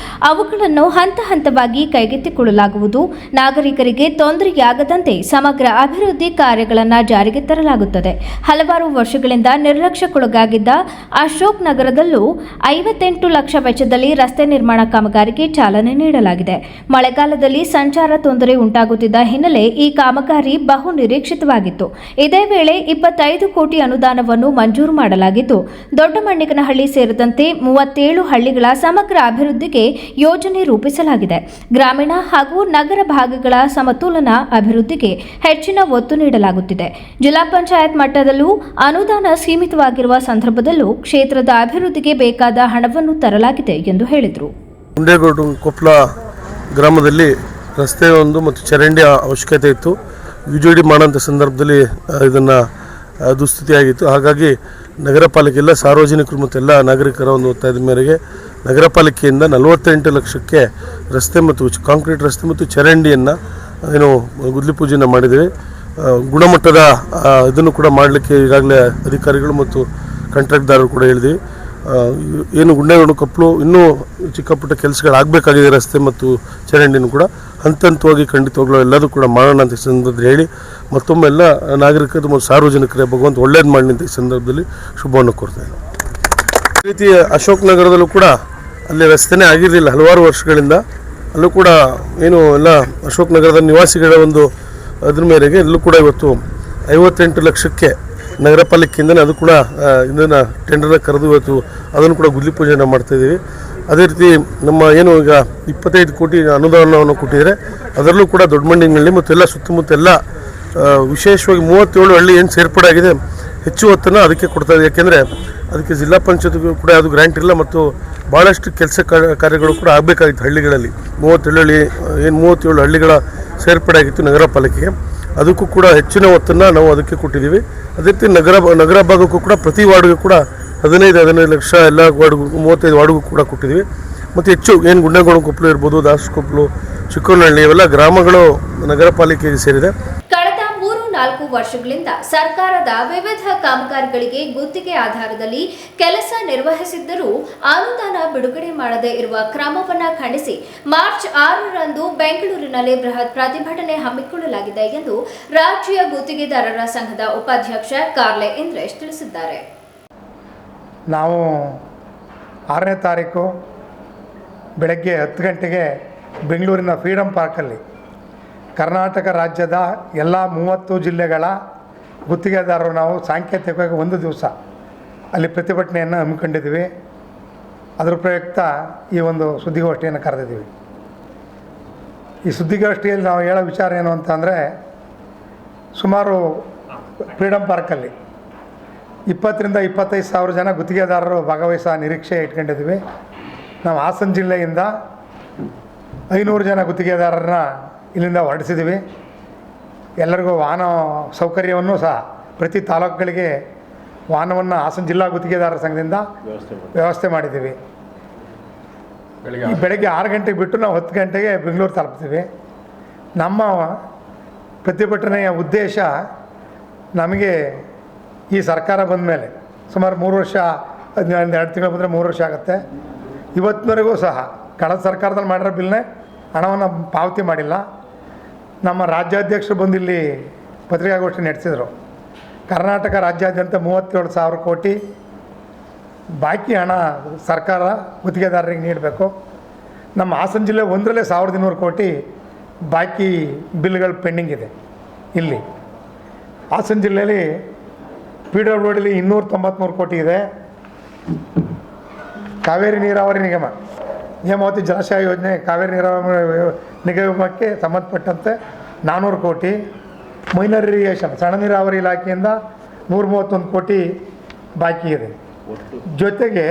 ಅವುಗಳನ್ನು ಹಂತ ಹಂತವಾಗಿ ಕೈಗೆತ್ತಿಕೊಳ್ಳಲಾಗುವುದು. ನಾಗರಿಕರಿಗೆ ತೊಂದರೆಯಾಗದಂತೆ ಸಮಗ್ರ ಅಭಿವೃದ್ಧಿ ಕಾರ್ಯಗಳನ್ನು ಜಾರಿಗೆ ತರಲಾಗುತ್ತದೆ. ಹಲವಾರು ವರ್ಷಗಳಿಂದ ನಿರ್ಲಕ್ಷ್ಯಕ್ಕೊಳಗಾಗಿದ್ದ ಅಶೋಕ್ ನಗರದಲ್ಲೂ 58 ಲಕ್ಷ ವೆಚ್ಚದಲ್ಲಿ ರಸ್ತೆ ನಿರ್ಮಾಣ ಕಾಮಗಾರಿಗೆ ಚಾಲನೆ ನೀಡಲಾಗಿದೆ. ಮಳೆಗಾಲದಲ್ಲಿ ಸಂಚಾರ ತೊಂದರೆ ಉಂಟಾಗುತ್ತಿದ್ದ ಹಿನ್ನೆಲೆ ಈ ಕಾಮಗಾರಿ ಬಹು ನಿರೀಕ್ಷಿತವಾಗಿತ್ತು. ಇದೇ ವೇಳೆ 25 ಕೋಟಿ ಅನುದಾನವನ್ನು ಮಂಜೂರು ಮಾಡಲಾಗಿದ್ದು ದೊಡ್ಡಮಣ್ಣಿಗನಹಳ್ಳಿ ಸೇರಿದಂತೆ 37 ಹಳ್ಳಿಗಳ ಸಮಗ್ರ ಅಭಿವೃದ್ಧಿಗೆ ಯೋಜನೆ ರೂಪಿಸಲಾಗಿದೆ. ಗ್ರಾಮೀಣ ಹಾಗೂ ನಗರ ಭಾಗಗಳ ಸಮತೋಲನ ಅಭಿವೃದ್ಧಿಗೆ ಹೆಚ್ಚಿನ ಒತ್ತು ನೀಡಲಾಗುತ್ತಿದೆ. ಜಿಲ್ಲಾ ಪಂಚಾಯತ್ ಮಟ್ಟದಲ್ಲೂ ಅನುದಾನ ಸೀಮಿತವಾಗಿರುವ ಸಂದರ್ಭದಲ್ಲೂ ಕ್ಷೇತ್ರದ ಅಭಿವೃದ್ಧಿಗೆ ಬೇಕಾದ ಹಣವನ್ನು ತರಲಾಗಿದೆ ಎಂದು ಹೇಳಿದರು. ಗುಂಡೇಗೌಡ ಕೊಪ್ಪಳ ಗ್ರಾಮದಲ್ಲಿ ರಸ್ತೆ ಮತ್ತು ಚರಂಡಿ ಅವಶ್ಯಕತೆ ಇತ್ತು. UGD ಮಾಡೋಂಥ ಸಂದರ್ಭದಲ್ಲಿ ಇದನ್ನು ದುಸ್ಥಿತಿಯಾಗಿತ್ತು. ಹಾಗಾಗಿ ನಗರ ಪಾಲಿಕೆ ಎಲ್ಲ ಸಾರ್ವಜನಿಕರು ಮತ್ತು ಎಲ್ಲ ನಾಗರಿಕರ ಒಂದು ಒತ್ತಾಯದ ಮೇರೆಗೆ ನಗರ ಪಾಲಿಕೆಯಿಂದ 48 ಲಕ್ಷಕ್ಕೆ ರಸ್ತೆ ಮತ್ತು ಕಾಂಕ್ರೀಟ್ ರಸ್ತೆ ಮತ್ತು ಚರಂಡಿಯನ್ನು ಗುದ್ದಲಿ ಪೂಜೆಯನ್ನು ಮಾಡಿದ್ದೀವಿ. ಗುಣಮಟ್ಟದ ಇದನ್ನು ಕೂಡ ಮಾಡಲಿಕ್ಕೆ ಈಗಾಗಲೇ ಅಧಿಕಾರಿಗಳು ಮತ್ತು ಕಾಂಟ್ರಾಕ್ಟ್ದಾರರು ಕೂಡ ಹೇಳಿದ್ವಿ. ಏನು ಗುಂಡೇಗೌಡ ಕೊಪ್ಪಲು ಇನ್ನೂ ಚಿಕ್ಕ ಪುಟ್ಟ ಕೆಲಸಗಳಾಗಬೇಕಾಗಿದೆ, ರಸ್ತೆ ಮತ್ತು ಚರಂಡಿನೂ ಕೂಡ ಹಂತ ಹಂತವಾಗಿ ಖಂಡಿತವಾಗ್ಲೂ ಎಲ್ಲದೂ ಕೂಡ ಮಾಡೋಣ ಅಂತ ಈ ಸಂದರ್ಭದಲ್ಲಿ ಹೇಳಿ ಮತ್ತೊಮ್ಮೆ ಎಲ್ಲ ನಾಗರಿಕರು ಮತ್ತು ಸಾರ್ವಜನಿಕರೇ ಭಗವಂತ ಒಳ್ಳೇದು ಮಾಡಲಿ ಅಂತ ಈ ಸಂದರ್ಭದಲ್ಲಿ ಶುಭವನ್ನು ಕೋರ್ತೇನೆ. ಈ ರೀತಿ ಅಶೋಕ್ ನಗರದಲ್ಲೂ ಕೂಡ ಅಲ್ಲಿ ರಸ್ತೆನೇ ಆಗಿರಲಿಲ್ಲ ಹಲವಾರು ವರ್ಷಗಳಿಂದ. ಅಲ್ಲೂ ಕೂಡ ಏನು ಎಲ್ಲ ಅಶೋಕ್ ನಗರದ ನಿವಾಸಿಗಳ ಒಂದು ಅದ್ರ ಮೇರೆಗೆ ಎಲ್ಲೂ ಕೂಡ ಇವತ್ತು 58 ಲಕ್ಷಕ್ಕೆ ನಗರ ಪಾಲಿಕೆಯಿಂದಲೇ ಅದು ಕೂಡ ಇದನ್ನು ಟೆಂಡರ್ನ ಕರೆದು ಇವತ್ತು ಅದನ್ನು ಕೂಡ ಗುದ್ಲಿ ಪೂಜೆಯನ್ನು ಮಾಡ್ತಾಯಿದ್ದೀವಿ. ಅದೇ ರೀತಿ ನಮ್ಮ ಏನು ಈಗ 25 ಕೋಟಿ ಅನುದಾನವನ್ನು ಕೊಟ್ಟಿದ್ದಾರೆ, ಅದರಲ್ಲೂ ಕೂಡ ದೊಡ್ಡಮಂಡಿನಲ್ಲಿ ಮತ್ತು ಎಲ್ಲ ಸುತ್ತಮುತ್ತ ಎಲ್ಲ ವಿಶೇಷವಾಗಿ 37 ಹಳ್ಳಿ ಏನು ಸೇರ್ಪಡೆ ಆಗಿದೆ ಹೆಚ್ಚು ಹೊತ್ತನ್ನು ಅದಕ್ಕೆ ಕೊಡ್ತಾಯಿದೆ. ಯಾಕೆಂದರೆ ಅದಕ್ಕೆ ಜಿಲ್ಲಾ ಪಂಚಾಯತ್ಗೂ ಕೂಡ ಅದು ಗ್ರ್ಯಾಂಟ್ ಇಲ್ಲ ಮತ್ತು ಭಾಳಷ್ಟು ಕೆಲಸ ಕಾರ್ಯಗಳು ಕೂಡ ಆಗಬೇಕಾಗಿತ್ತು ಹಳ್ಳಿಗಳಲ್ಲಿ. 37 ಹಳ್ಳಿಗಳ ಸೇರ್ಪಡೆ ಆಗಿತ್ತು ನಗರ ಪಾಲಿಕೆಗೆ, ಅದಕ್ಕೂ ಕೂಡ ಹೆಚ್ಚಿನ ಒತ್ತನ್ನು ನಾವು ಅದಕ್ಕೆ ಕೊಟ್ಟಿದ್ದೀವಿ. ಅದೇ ರೀತಿ ನಗರ ಭಾಗಕ್ಕೂ ಕೂಡ ಪ್ರತಿ ವಾರ್ಡ್ಗೂ ಕೂಡ 15 ಲಕ್ಷ ಎಲ್ಲ ವಾರ್ಡ್ಗೂ 35 ವಾರ್ಡ್ಗೂ ಕೂಡ ಕೊಟ್ಟಿದ್ದೀವಿ. ಮತ್ತು ಹೆಚ್ಚು ಏನು ಗುಂಡೇಗೌಡ ಕೊಪ್ಪಲು ಇರ್ಬೋದು, ದಾಸಕೊಪ್ಪಲು, ಚಿಕ್ಕನಹಳ್ಳಿ ಇವೆಲ್ಲ ಗ್ರಾಮಗಳು ನಗರ ಪಾಲಿಕೆಗೆ ಸೇರಿದೆ. ಕಳೆದ 3-4 ವರ್ಷಗಳಿಂದ ಸರ್ಕಾರದ ವಿವಿಧ ಕಾಮಗಾರಿಗಳಿಗೆ ಗುತ್ತಿಗೆ ಆಧಾರದಲ್ಲಿ ಕೆಲಸ ನಿರ್ವಹಿಸಿದ್ದರೂ ಅನುದಾನ ಬಿಡುಗಡೆ ಮಾಡದೇ ಇರುವ ಕ್ರಮವನ್ನು ಖಂಡಿಸಿ ಮಾರ್ಚ್ 6ರಂದು ಬೆಂಗಳೂರಿನಲ್ಲಿ ಬೃಹತ್ ಪ್ರತಿಭಟನೆ ಹಮ್ಮಿಕೊಳ್ಳಲಾಗಿದೆ ಎಂದು ರಾಜ್ಯ ಗುತ್ತಿಗೆದಾರರ ಸಂಘದ ಉಪಾಧ್ಯಕ್ಷ ಕಾರ್ಲೆ ಇಂದ್ರೇಶ್ ತಿಳಿಸಿದ್ದಾರೆ. ನಾವು 6ನೇ ತಾರೀಕು ಬೆಳಗ್ಗೆ 10 ಗಂಟೆಗೆ ಬೆಂಗಳೂರಿನ ಫ್ರೀಡಮ್ ಪಾರ್ಕಲ್ಲಿ ಕರ್ನಾಟಕ ರಾಜ್ಯದ ಎಲ್ಲ 30 ಜಿಲ್ಲೆಗಳ ಗುತ್ತಿಗೆದಾರರು ನಾವು ಸಾಂಕೇತಿಕವಾಗಿ ಒಂದು ದಿವಸ ಅಲ್ಲಿ ಪ್ರತಿಭಟನೆಯನ್ನು ಹಮ್ಮಿಕೊಂಡಿದ್ದೀವಿ. ಅದರ ಪ್ರಯುಕ್ತ ಈ ಒಂದು ಸುದ್ದಿಗೋಷ್ಠಿಯನ್ನು ಕರೆದಿದ್ದೀವಿ. ಈ ಸುದ್ದಿಗೋಷ್ಠಿಯಲ್ಲಿ ನಾವು ಹೇಳೋ ವಿಚಾರ ಏನು ಅಂತಂದರೆ, ಸುಮಾರು ಫ್ರೀಡಮ್ ಪಾರ್ಕಲ್ಲಿ 20ರಿಂದ 25 ಸಾವಿರ ಜನ ಗುತ್ತಿಗೆದಾರರು ಭಾಗವಹಿಸೋ ನಿರೀಕ್ಷೆ ಇಟ್ಕೊಂಡಿದ್ದೀವಿ. ನಾವು ಹಾಸನ ಜಿಲ್ಲೆಯಿಂದ 500 ಜನ ಗುತ್ತಿಗೆದಾರರನ್ನ ಇಲ್ಲಿಂದ ಹೊರಡಿಸಿದ್ದೀವಿ. ಎಲ್ಲರಿಗೂ ವಾಹನ ಸೌಕರ್ಯವನ್ನು ಸಹ ಪ್ರತಿ ತಾಲೂಕುಗಳಿಗೆ ವಾಹನವನ್ನು ಹಾಸನ ಜಿಲ್ಲಾ ಗುತ್ತಿಗೆದಾರರ ಸಂಘದಿಂದ ವ್ಯವಸ್ಥೆ ಮಾಡಿದ್ದೀವಿ. ಬೆಳಗ್ಗೆ 6 ಗಂಟೆಗೆ ಬಿಟ್ಟು ನಾವು 10 ಗಂಟೆಗೆ ಬೆಂಗಳೂರು ತಲುಪ್ತೀವಿ. ನಮ್ಮ ಪ್ರತಿಭಟನೆಯ ಉದ್ದೇಶ, ನಮಗೆ ಈ ಸರ್ಕಾರ ಬಂದ ಮೇಲೆ ಸುಮಾರು 3 ವರ್ಷ, 2 ತಿಂಗಳು ಬಂದರೆ 3 ವರ್ಷ ಆಗುತ್ತೆ. ಇವತ್ತಿನವರೆಗೂ ಸಹ ಕಳೆದ ಸರ್ಕಾರದಲ್ಲಿ ಮಾಡಿರೋ ಬಿಲ್ನೇ ಹಣವನ್ನು ಪಾವತಿ ಮಾಡಿಲ್ಲ. ನಮ್ಮ ರಾಜ್ಯಾಧ್ಯಕ್ಷರು ಬಂದು ಇಲ್ಲಿ ಪತ್ರಿಕಾಗೋಷ್ಠಿ ನಡೆಸಿದರು. ಕರ್ನಾಟಕ ರಾಜ್ಯಾದ್ಯಂತ 37,000 ಕೋಟಿ ಬಾಕಿ ಹಣ ಸರ್ಕಾರ ಗುತ್ತಿಗೆದಾರರಿಗೆ ನೀಡಬೇಕು. ನಮ್ಮ ಹಾಸನ ಜಿಲ್ಲೆ ಒಂದರಲ್ಲೇ 1,200 ಕೋಟಿ ಬಾಕಿ ಬಿಲ್ಗಳು ಪೆಂಡಿಂಗ್ ಇದೆ. ಇಲ್ಲಿ ಹಾಸನ ಜಿಲ್ಲೆಯಲ್ಲಿ PWDಲಿ 293 ಕೋಟಿ ಇದೆ. ಕಾವೇರಿ ನೀರಾವರಿ ನಿಗಮ, ಹೇಮಾವತಿ ಜಲಾಶಯ ಯೋಜನೆ, ಕಾವೇರಿ ನೀರಾವರಿ ನಿಗಮಕ್ಕೆ ಸಂಬಂಧಪಟ್ಟಂತೆ 400 ಕೋಟಿ, ಮೈನರ್ ಇರಿಗೇಷನ್ ಸಣ್ಣ ನೀರಾವರಿ ಇಲಾಖೆಯಿಂದ 131 ಕೋಟಿ ಬಾಕಿ ಇದೆ. ಜೊತೆಗೆ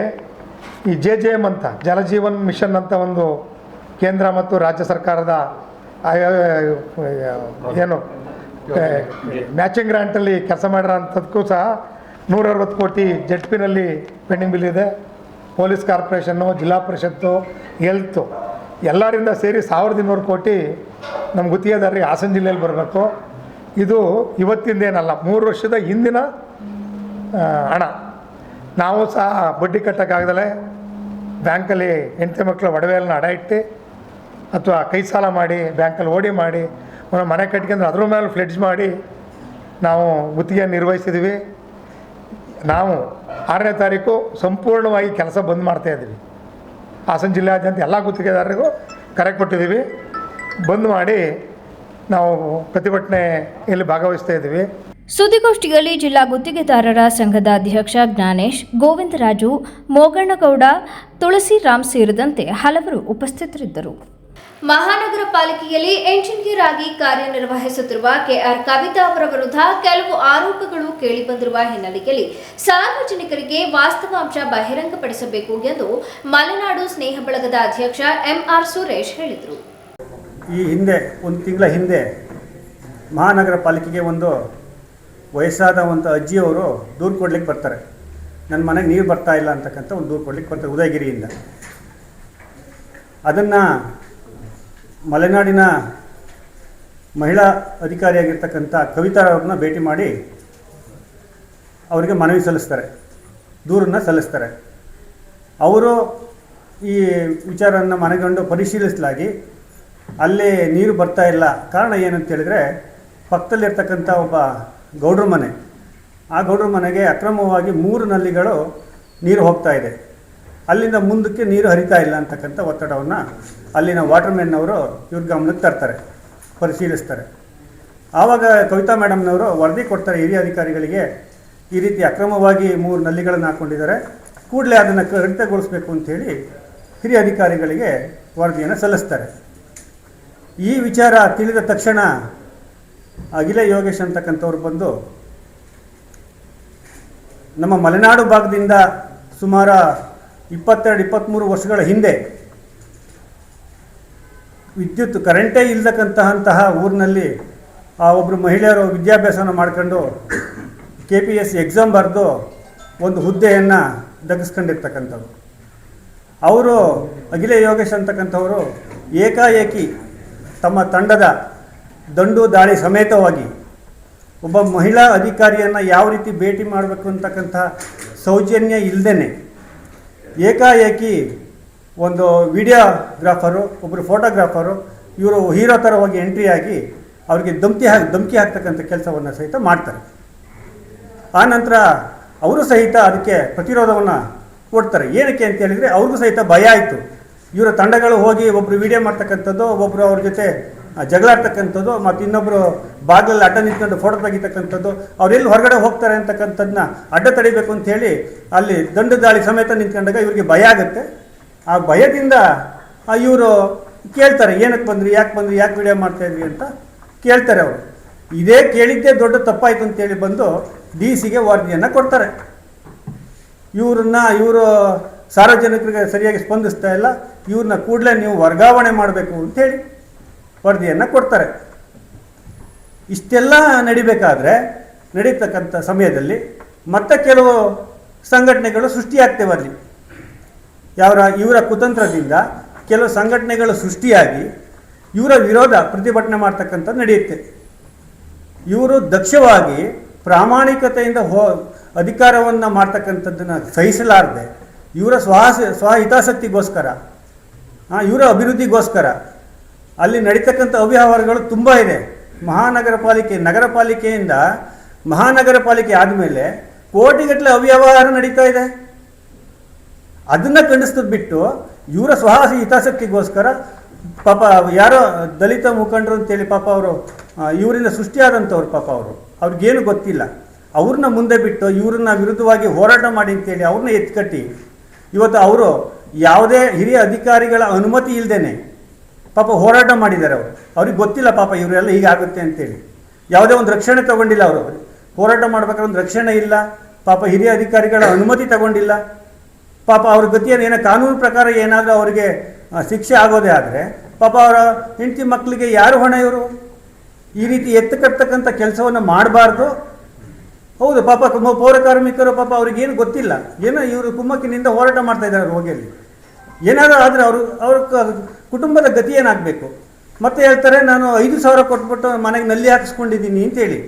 ಈ JJM ಅಂತ ಜಲಜೀವನ್ ಮಿಷನ್ ಅಂತ ಒಂದು ಕೇಂದ್ರ ಮತ್ತು ರಾಜ್ಯ ಸರ್ಕಾರದ ಏನು ಮ್ಯಾಚಿಂಗ್ ಗ್ರಾಂಟಲ್ಲಿ ಕೆಲಸ ಮಾಡಿರೋ ಅಂಥದ್ದಕ್ಕೂ ಸಹ 160 ಕೋಟಿ ZP-ನಲ್ಲಿ ಪೆಂಡಿಂಗ್ ಬಿಲ್ ಇದೆ. ಪೊಲೀಸ್ ಕಾರ್ಪೊರೇಷನ್ನು, ಜಿಲ್ಲಾ ಪರಿಷತ್ತು, ಹೆಲ್ತು ಎಲ್ಲರಿಂದ ಸೇರಿ 1,200 ಕೋಟಿ ನಮ್ಮ ಗುತ್ತಿಗೆದಾರರಿಗೆ ಹಾಸನ ಜಿಲ್ಲೆಯಲ್ಲಿ ಬರಬೇಕು. ಇದು ಇವತ್ತಿಂದೇನಲ್ಲ, 3 ವರ್ಷದ ಹಿಂದಿನ ಹಣ. ನಾವು ಸಹ ಬಡ್ಡಿ ಕಟ್ಟೋಕ್ಕಾಗದಲೇ ಬ್ಯಾಂಕಲ್ಲಿ ಹೆಂಡತಿ ಮಕ್ಕಳ ಒಡವೆಯನ್ನು ಅಡ ಇಟ್ಟು ಅಥವಾ ಕೈ ಸಾಲ ಮಾಡಿ ಬ್ಯಾಂಕಲ್ಲಿ ಓಡಿ ಮಾಡಿ ಮನೆ ಕಟ್ಕೊಂಡು ಅದ್ರ ಮೇಲೆ ಫ್ಲೆಡ್ಜ್ ಮಾಡಿ ನಾವು ಗುತ್ತಿಗೆ ನಿರ್ವಹಿಸಿದ್ವಿ. ನಾವು 6ನೇ ತಾರೀಕು ಸಂಪೂರ್ಣವಾಗಿ ಕೆಲಸ ಬಂದ್ ಮಾಡ್ತಾಯಿದ್ದೀವಿ. ಹಾಸನ ಜಿಲ್ಲೆಯಾದ್ಯಂತ ಎಲ್ಲ ಗುತ್ತಿಗೆದಾರರಿಗೂ ಕರೆ ಕೊಟ್ಟಿದ್ದೀವಿ. ಬಂದ್ ಮಾಡಿ ನಾವು ಪ್ರತಿಭಟನೆಯಲ್ಲಿ ಭಾಗವಹಿಸ್ತಾ ಇದ್ದೀವಿ. ಸುದ್ದಿಗೋಷ್ಠಿಯಲ್ಲಿ ಜಿಲ್ಲಾ ಗುತ್ತಿಗೆದಾರರ ಸಂಘದ ಅಧ್ಯಕ್ಷ ಜ್ಞಾನೇಶ್, ಗೋವಿಂದರಾಜು, ಮೋಗಣ್ಣಗೌಡ, ತುಳಸಿರಾಮ್ ಸೇರಿದಂತೆ ಹಲವರು ಉಪಸ್ಥಿತರಿದ್ದರು. ಮಹಾನಗರ ಪಾಲಿಕೆಯಲ್ಲಿ ಎಂಜಿನಿಯರ್ ಆಗಿ ಕಾರ್ಯನಿರ್ವಹಿಸುತ್ತಿರುವ ಕೆಆರ್ ಕವಿತಾ ಅವರ ವಿರುದ್ಧ ಕೆಲವು ಆರೋಪಗಳು ಕೇಳಿಬಂದಿರುವ ಹಿನ್ನೆಲೆಯಲ್ಲಿ ಸಾರ್ವಜನಿಕರಿಗೆ ವಾಸ್ತವಾಂಶ ಬಹಿರಂಗಪಡಿಸಬೇಕು ಎಂದು ಮಲೆನಾಡು ಸ್ನೇಹ ಬಳಗದ ಅಧ್ಯಕ್ಷ ಎಂಆರ್ ಸುರೇಶ್ ಹೇಳಿದರು. ಈ ಹಿಂದೆ ಒಂದು ತಿಂಗಳ ಹಿಂದೆ ಮಹಾನಗರ ಪಾಲಿಕೆಗೆ ಒಂದು ವಯಸ್ಸಾದ ಒಂದು ಅಜ್ಜಿಯವರು ದೂರು ಕೊಡ್ಲಿಕ್ಕೆ ಬರ್ತಾರೆ. ನನ್ನ ಮನೆಗೆ ನೀರು ಬರ್ತಾ ಇಲ್ಲ ಅಂತಕ್ಕಂಥ ಒಂದು ದೂರು ಕೊಡ್ಲಿಕ್ಕೆ ಬರ್ತಾರೆ ಉದಯಗಿರಿಯಿಂದ. ಅದನ್ನು ಮಲೆನಾಡಿನ ಮಹಿಳಾ ಅಧಿಕಾರಿಯಾಗಿರ್ತಕ್ಕಂಥ ಕವಿತಾರವ್ರನ್ನ ಭೇಟಿ ಮಾಡಿ ಅವರಿಗೆ ಮನವಿ ಸಲ್ಲಿಸ್ತಾರೆ, ದೂರನ್ನು ಸಲ್ಲಿಸ್ತಾರೆ. ಅವರು ಈ ವಿಚಾರವನ್ನು ಮನಗಂಡು ಪರಿಶೀಲಿಸಲಾಗಿ ಅಲ್ಲಿ ನೀರು ಬರ್ತಾ ಇಲ್ಲ. ಕಾರಣ ಏನಂತ ಹೇಳಿದರೆ, ಪಕ್ಕದಲ್ಲಿರ್ತಕ್ಕಂಥ ಒಬ್ಬ ಗೌಡ್ರ ಮನೆ, ಆ ಗೌಡ್ರ ಮನೆಗೆ ಅಕ್ರಮವಾಗಿ 3 ನಲ್ಲಿಗಳು ನೀರು ಹೋಗ್ತಾ ಇದೆ, ಅಲ್ಲಿಂದ ಮುಂದಕ್ಕೆ ನೀರು ಹರಿತಾ ಇಲ್ಲ ಅಂತಕ್ಕಂಥ ಒತ್ತಡವನ್ನು ಅಲ್ಲಿನ ವಾಟರ್ಮೆನ್ ಅವರು ಇವ್ರ ಗಮನಕ್ಕೆ ತರ್ತಾರೆ, ಪರಿಶೀಲಿಸ್ತಾರೆ. ಆವಾಗ ಕವಿತಾ ಮೇಡಮ್ನವರು ವರದಿ ಕೊಡ್ತಾರೆ ಹಿರಿಯ ಅಧಿಕಾರಿಗಳಿಗೆ, ಈ ರೀತಿ ಅಕ್ರಮವಾಗಿ 3 ನಲ್ಲಿಗಳನ್ನು ಹಾಕ್ಕೊಂಡಿದ್ದಾರೆ, ಕೂಡಲೇ ಅದನ್ನು ಕಡಿತಗೊಳಿಸಬೇಕು ಅಂಥೇಳಿ ಹಿರಿಯ ಅಧಿಕಾರಿಗಳಿಗೆ ವರದಿಯನ್ನು ಸಲ್ಲಿಸ್ತಾರೆ. ಈ ವಿಚಾರ ತಿಳಿದ ತಕ್ಷಣ ಅಗಿಲೆ ಯೋಗೇಶ್ ಅಂತಕ್ಕಂಥವ್ರು ಬಂದು ನಮ್ಮ ಮಲೆನಾಡು ಭಾಗದಿಂದ ಸುಮಾರು 22-23 ವರ್ಷಗಳ ಹಿಂದೆ ವಿದ್ಯುತ್ ಕರೆಂಟೇ ಇಲ್ಲತಕ್ಕಂತಹ ಊರಿನಲ್ಲಿ ಒಬ್ಬರು ಮಹಿಳೆಯರು ವಿದ್ಯಾಭ್ಯಾಸವನ್ನು ಮಾಡ್ಕೊಂಡು KPSC ಎಕ್ಸಾಮ್ ಬರೆದು ಒಂದು ಹುದ್ದೆಯನ್ನು ದಕ್ಕಿಸ್ಕೊಂಡಿರ್ತಕ್ಕಂಥವ್ರು. ಅವರು ಅಗಿಲೆ ಯೋಗೇಶ್ ಅಂತಕ್ಕಂಥವರು ಏಕಾಏಕಿ ತಮ್ಮ ತಂಡದ ದಂಡು ದಾಳಿ ಸಮೇತವಾಗಿ ಒಬ್ಬ ಮಹಿಳಾ ಅಧಿಕಾರಿಯನ್ನು ಯಾವ ರೀತಿ ಭೇಟಿ ಮಾಡಬೇಕು ಅಂತಕ್ಕಂಥ ಸೌಜನ್ಯ ಇಲ್ಲದೇ ಏಕಾಏಕಿ ಒಂದು ವಿಡಿಯೋಗ್ರಾಫರು, ಒಬ್ಬರು ಫೋಟೋಗ್ರಾಫರು, ಇವರು ಹೀರೋ ಥರ ಹೋಗಿ ಎಂಟ್ರಿ ಆಗಿ ಅವರಿಗೆ ಧಮಕಿ ಹಾಕ್ತಕ್ಕಂಥ ಕೆಲಸವನ್ನು ಸಹಿತ ಮಾಡ್ತಾರೆ. ಆ ನಂತರ ಅವರು ಸಹಿತ ಅದಕ್ಕೆ ಪ್ರತಿರೋಧವನ್ನು ಕೊಡ್ತಾರೆ. ಏನಕ್ಕೆ ಅಂತ ಹೇಳಿದರೆ, ಅವ್ರಿಗೂ ಸಹಿತ ಭಯ ಆಯಿತು. ಇವರ ತಂಡಗಳು ಹೋಗಿ ಒಬ್ಬರು ವಿಡಿಯೋ ಮಾಡ್ತಕ್ಕಂಥದ್ದು, ಒಬ್ಬರು ಅವ್ರ ಜೊತೆ ಜಗಳಾಡ್ತಕ್ಕಂಥದ್ದು, ಮತ್ತು ಇನ್ನೊಬ್ಬರು ಬಾಗಿಲಲ್ಲಿ ಅಡ್ಡ ನಿಂತ್ಕೊಂಡು ಫೋಟೋ ತೆಗಿತಕ್ಕಂಥದ್ದು, ಅವರೆಲ್ಲಿ ಹೊರಗಡೆ ಹೋಗ್ತಾರೆ ಅಂತಕ್ಕಂಥದ್ದನ್ನ ಅಡ್ಡ ತಡಿಬೇಕು ಅಂಥೇಳಿ ಅಲ್ಲಿ ದಂಡು ದಾಳಿ ಸಮೇತ ನಿಂತ್ಕೊಂಡಾಗ ಇವರಿಗೆ ಭಯ ಆಗುತ್ತೆ. ಆ ಭಯದಿಂದ ಇವರು ಕೇಳ್ತಾರೆ, ಏನಕ್ಕೆ ಬಂದ್ರಿ, ಯಾಕೆ ವಿಡಿಯೋ ಮಾಡ್ತಾಯಿದ್ರಿ ಅಂತ ಕೇಳ್ತಾರೆ. ಅವರು ಇದೇ ಕೇಳಿದ್ದೇ ದೊಡ್ಡ ತಪ್ಪಾಯಿತು ಅಂತೇಳಿ ಬಂದು DC-ಗೆ ವರದಿಯನ್ನು ಕೊಡ್ತಾರೆ. ಇವರು ಸಾರ್ವಜನಿಕರಿಗೆ ಸರಿಯಾಗಿ ಸ್ಪಂದಿಸ್ತಾ ಇಲ್ಲ, ಇವ್ರನ್ನ ಕೂಡಲೇ ನೀವು ವರ್ಗಾವಣೆ ಮಾಡಬೇಕು ಅಂಥೇಳಿ ವರದಿಯನ್ನು ಕೊಡ್ತಾರೆ. ಇಷ್ಟೆಲ್ಲ ನಡೀತಕ್ಕಂಥ ಸಮಯದಲ್ಲಿ ಮತ್ತೆ ಕೆಲವು ಸಂಘಟನೆಗಳು ಸೃಷ್ಟಿಯಾಗ್ತೇವೆ. ಅಲ್ಲಿ ಇವರ ಕುತಂತ್ರದಿಂದ ಕೆಲವು ಸಂಘಟನೆಗಳು ಸೃಷ್ಟಿಯಾಗಿ ಇವರ ವಿರೋಧ ಪ್ರತಿಭಟನೆ ಮಾಡ್ತಕ್ಕಂಥದ್ದು ನಡೆಯುತ್ತೆ. ಇವರು ದಕ್ಷವಾಗಿ ಪ್ರಾಮಾಣಿಕತೆಯಿಂದ ಅಧಿಕಾರವನ್ನು ಮಾಡ್ತಕ್ಕಂಥದ್ದನ್ನು ಸಹಿಸಲಾರದೆ ಇವರ ಸ್ವಹಿತಾಸಕ್ತಿಗೋಸ್ಕರ, ಇವರ ಅಭಿವೃದ್ಧಿಗೋಸ್ಕರ ಅಲ್ಲಿ ನಡೀತಕ್ಕಂಥ ಅವ್ಯವಹಾರಗಳು ತುಂಬ ಇದೆ. ನಗರ ಪಾಲಿಕೆಯಿಂದ ಮಹಾನಗರ ಪಾಲಿಕೆ ಆದಮೇಲೆ ಕೋಟಿಗಟ್ಟಲೆ ಅವ್ಯವಹಾರ ನಡೀತಾ ಇದೆ. ಅದನ್ನು ಖಂಡಿಸಿದ್ ಬಿಟ್ಟು ಇವರ ಹಿತಾಸಕ್ತಿಗೋಸ್ಕರ ಪಾಪ ಯಾರೋ ದಲಿತ ಮುಖಂಡರು ಅಂತೇಳಿ ಪಾಪ ಅವರು ಇವರಿಂದ ಸೃಷ್ಟಿಯಾದಂಥವ್ರು, ಪಾಪ ಅವ್ರಿಗೇನು ಗೊತ್ತಿಲ್ಲ, ಅವ್ರನ್ನ ಮುಂದೆ ಬಿಟ್ಟು ಇವ್ರನ್ನ ವಿರುದ್ಧವಾಗಿ ಹೋರಾಟ ಮಾಡಿ ಅಂತೇಳಿ ಅವ್ರನ್ನ ಎತ್ಕಟ್ಟಿ ಇವತ್ತು ಅವರು ಯಾವುದೇ ಹಿರಿಯ ಅಧಿಕಾರಿಗಳ ಅನುಮತಿ ಇಲ್ಲದೇನೆ ಪಾಪ ಹೋರಾಟ ಮಾಡಿದ್ದಾರೆ. ಅವ್ರಿಗೆ ಗೊತ್ತಿಲ್ಲ ಪಾಪ ಇವರೆಲ್ಲ ಹೀಗಾಗುತ್ತೆ ಅಂತೇಳಿ, ಯಾವುದೇ ಒಂದು ರಕ್ಷಣೆ ತಗೊಂಡಿಲ್ಲ. ಅವರು ಹೋರಾಟ ಮಾಡ್ಬೇಕಾದ್ರೆ ಒಂದು ರಕ್ಷಣೆ ಇಲ್ಲ, ಪಾಪ ಹಿರಿಯ ಅಧಿಕಾರಿಗಳ ಅನುಮತಿ ತಗೊಂಡಿಲ್ಲ. ಪಾಪ ಅವ್ರ ಗತಿಯನ್ನು ಏನೋ ಕಾನೂನು ಪ್ರಕಾರ ಏನಾದರೂ ಅವರಿಗೆ ಶಿಕ್ಷೆ ಆಗೋದೇ ಆದರೆ ಪಾಪ ಅವರ ಹೆಂಡತಿ ಮಕ್ಕಳಿಗೆ ಯಾರು ಹೊಣೆ? ಇವರು ಈ ರೀತಿ ಎತ್ತಕಟ್ಟತಕ್ಕಂಥ ಕೆಲಸವನ್ನು ಮಾಡಬಾರ್ದು. ಹೌದು, ಪಾಪ ಪೌರ ಕಾರ್ಮಿಕರು ಪಾಪ ಅವ್ರಿಗೇನು ಗೊತ್ತಿಲ್ಲ, ಏನೋ ಇವರು ಕುಮ್ಮಕ್ಕಿನಿಂದ ಹೋರಾಟ ಮಾಡ್ತಾ ಇದ್ದಾರೆ ಹೋಗಿಯಲ್ಲಿ. ಏನಾದರೂ ಆದರೆ ಅವ್ರ ಕುಟುಂಬದ ಗತಿ ಏನಾಗಬೇಕು? ಮತ್ತೆ ಹೇಳ್ತಾರೆ, ನಾನು 5,000 ಕೊಟ್ಬಿಟ್ಟು ಮನೆಗೆ ನಲ್ಲಿ ಹಾಕಿಸ್ಕೊಂಡಿದ್ದೀನಿ ಅಂತೇಳಿ.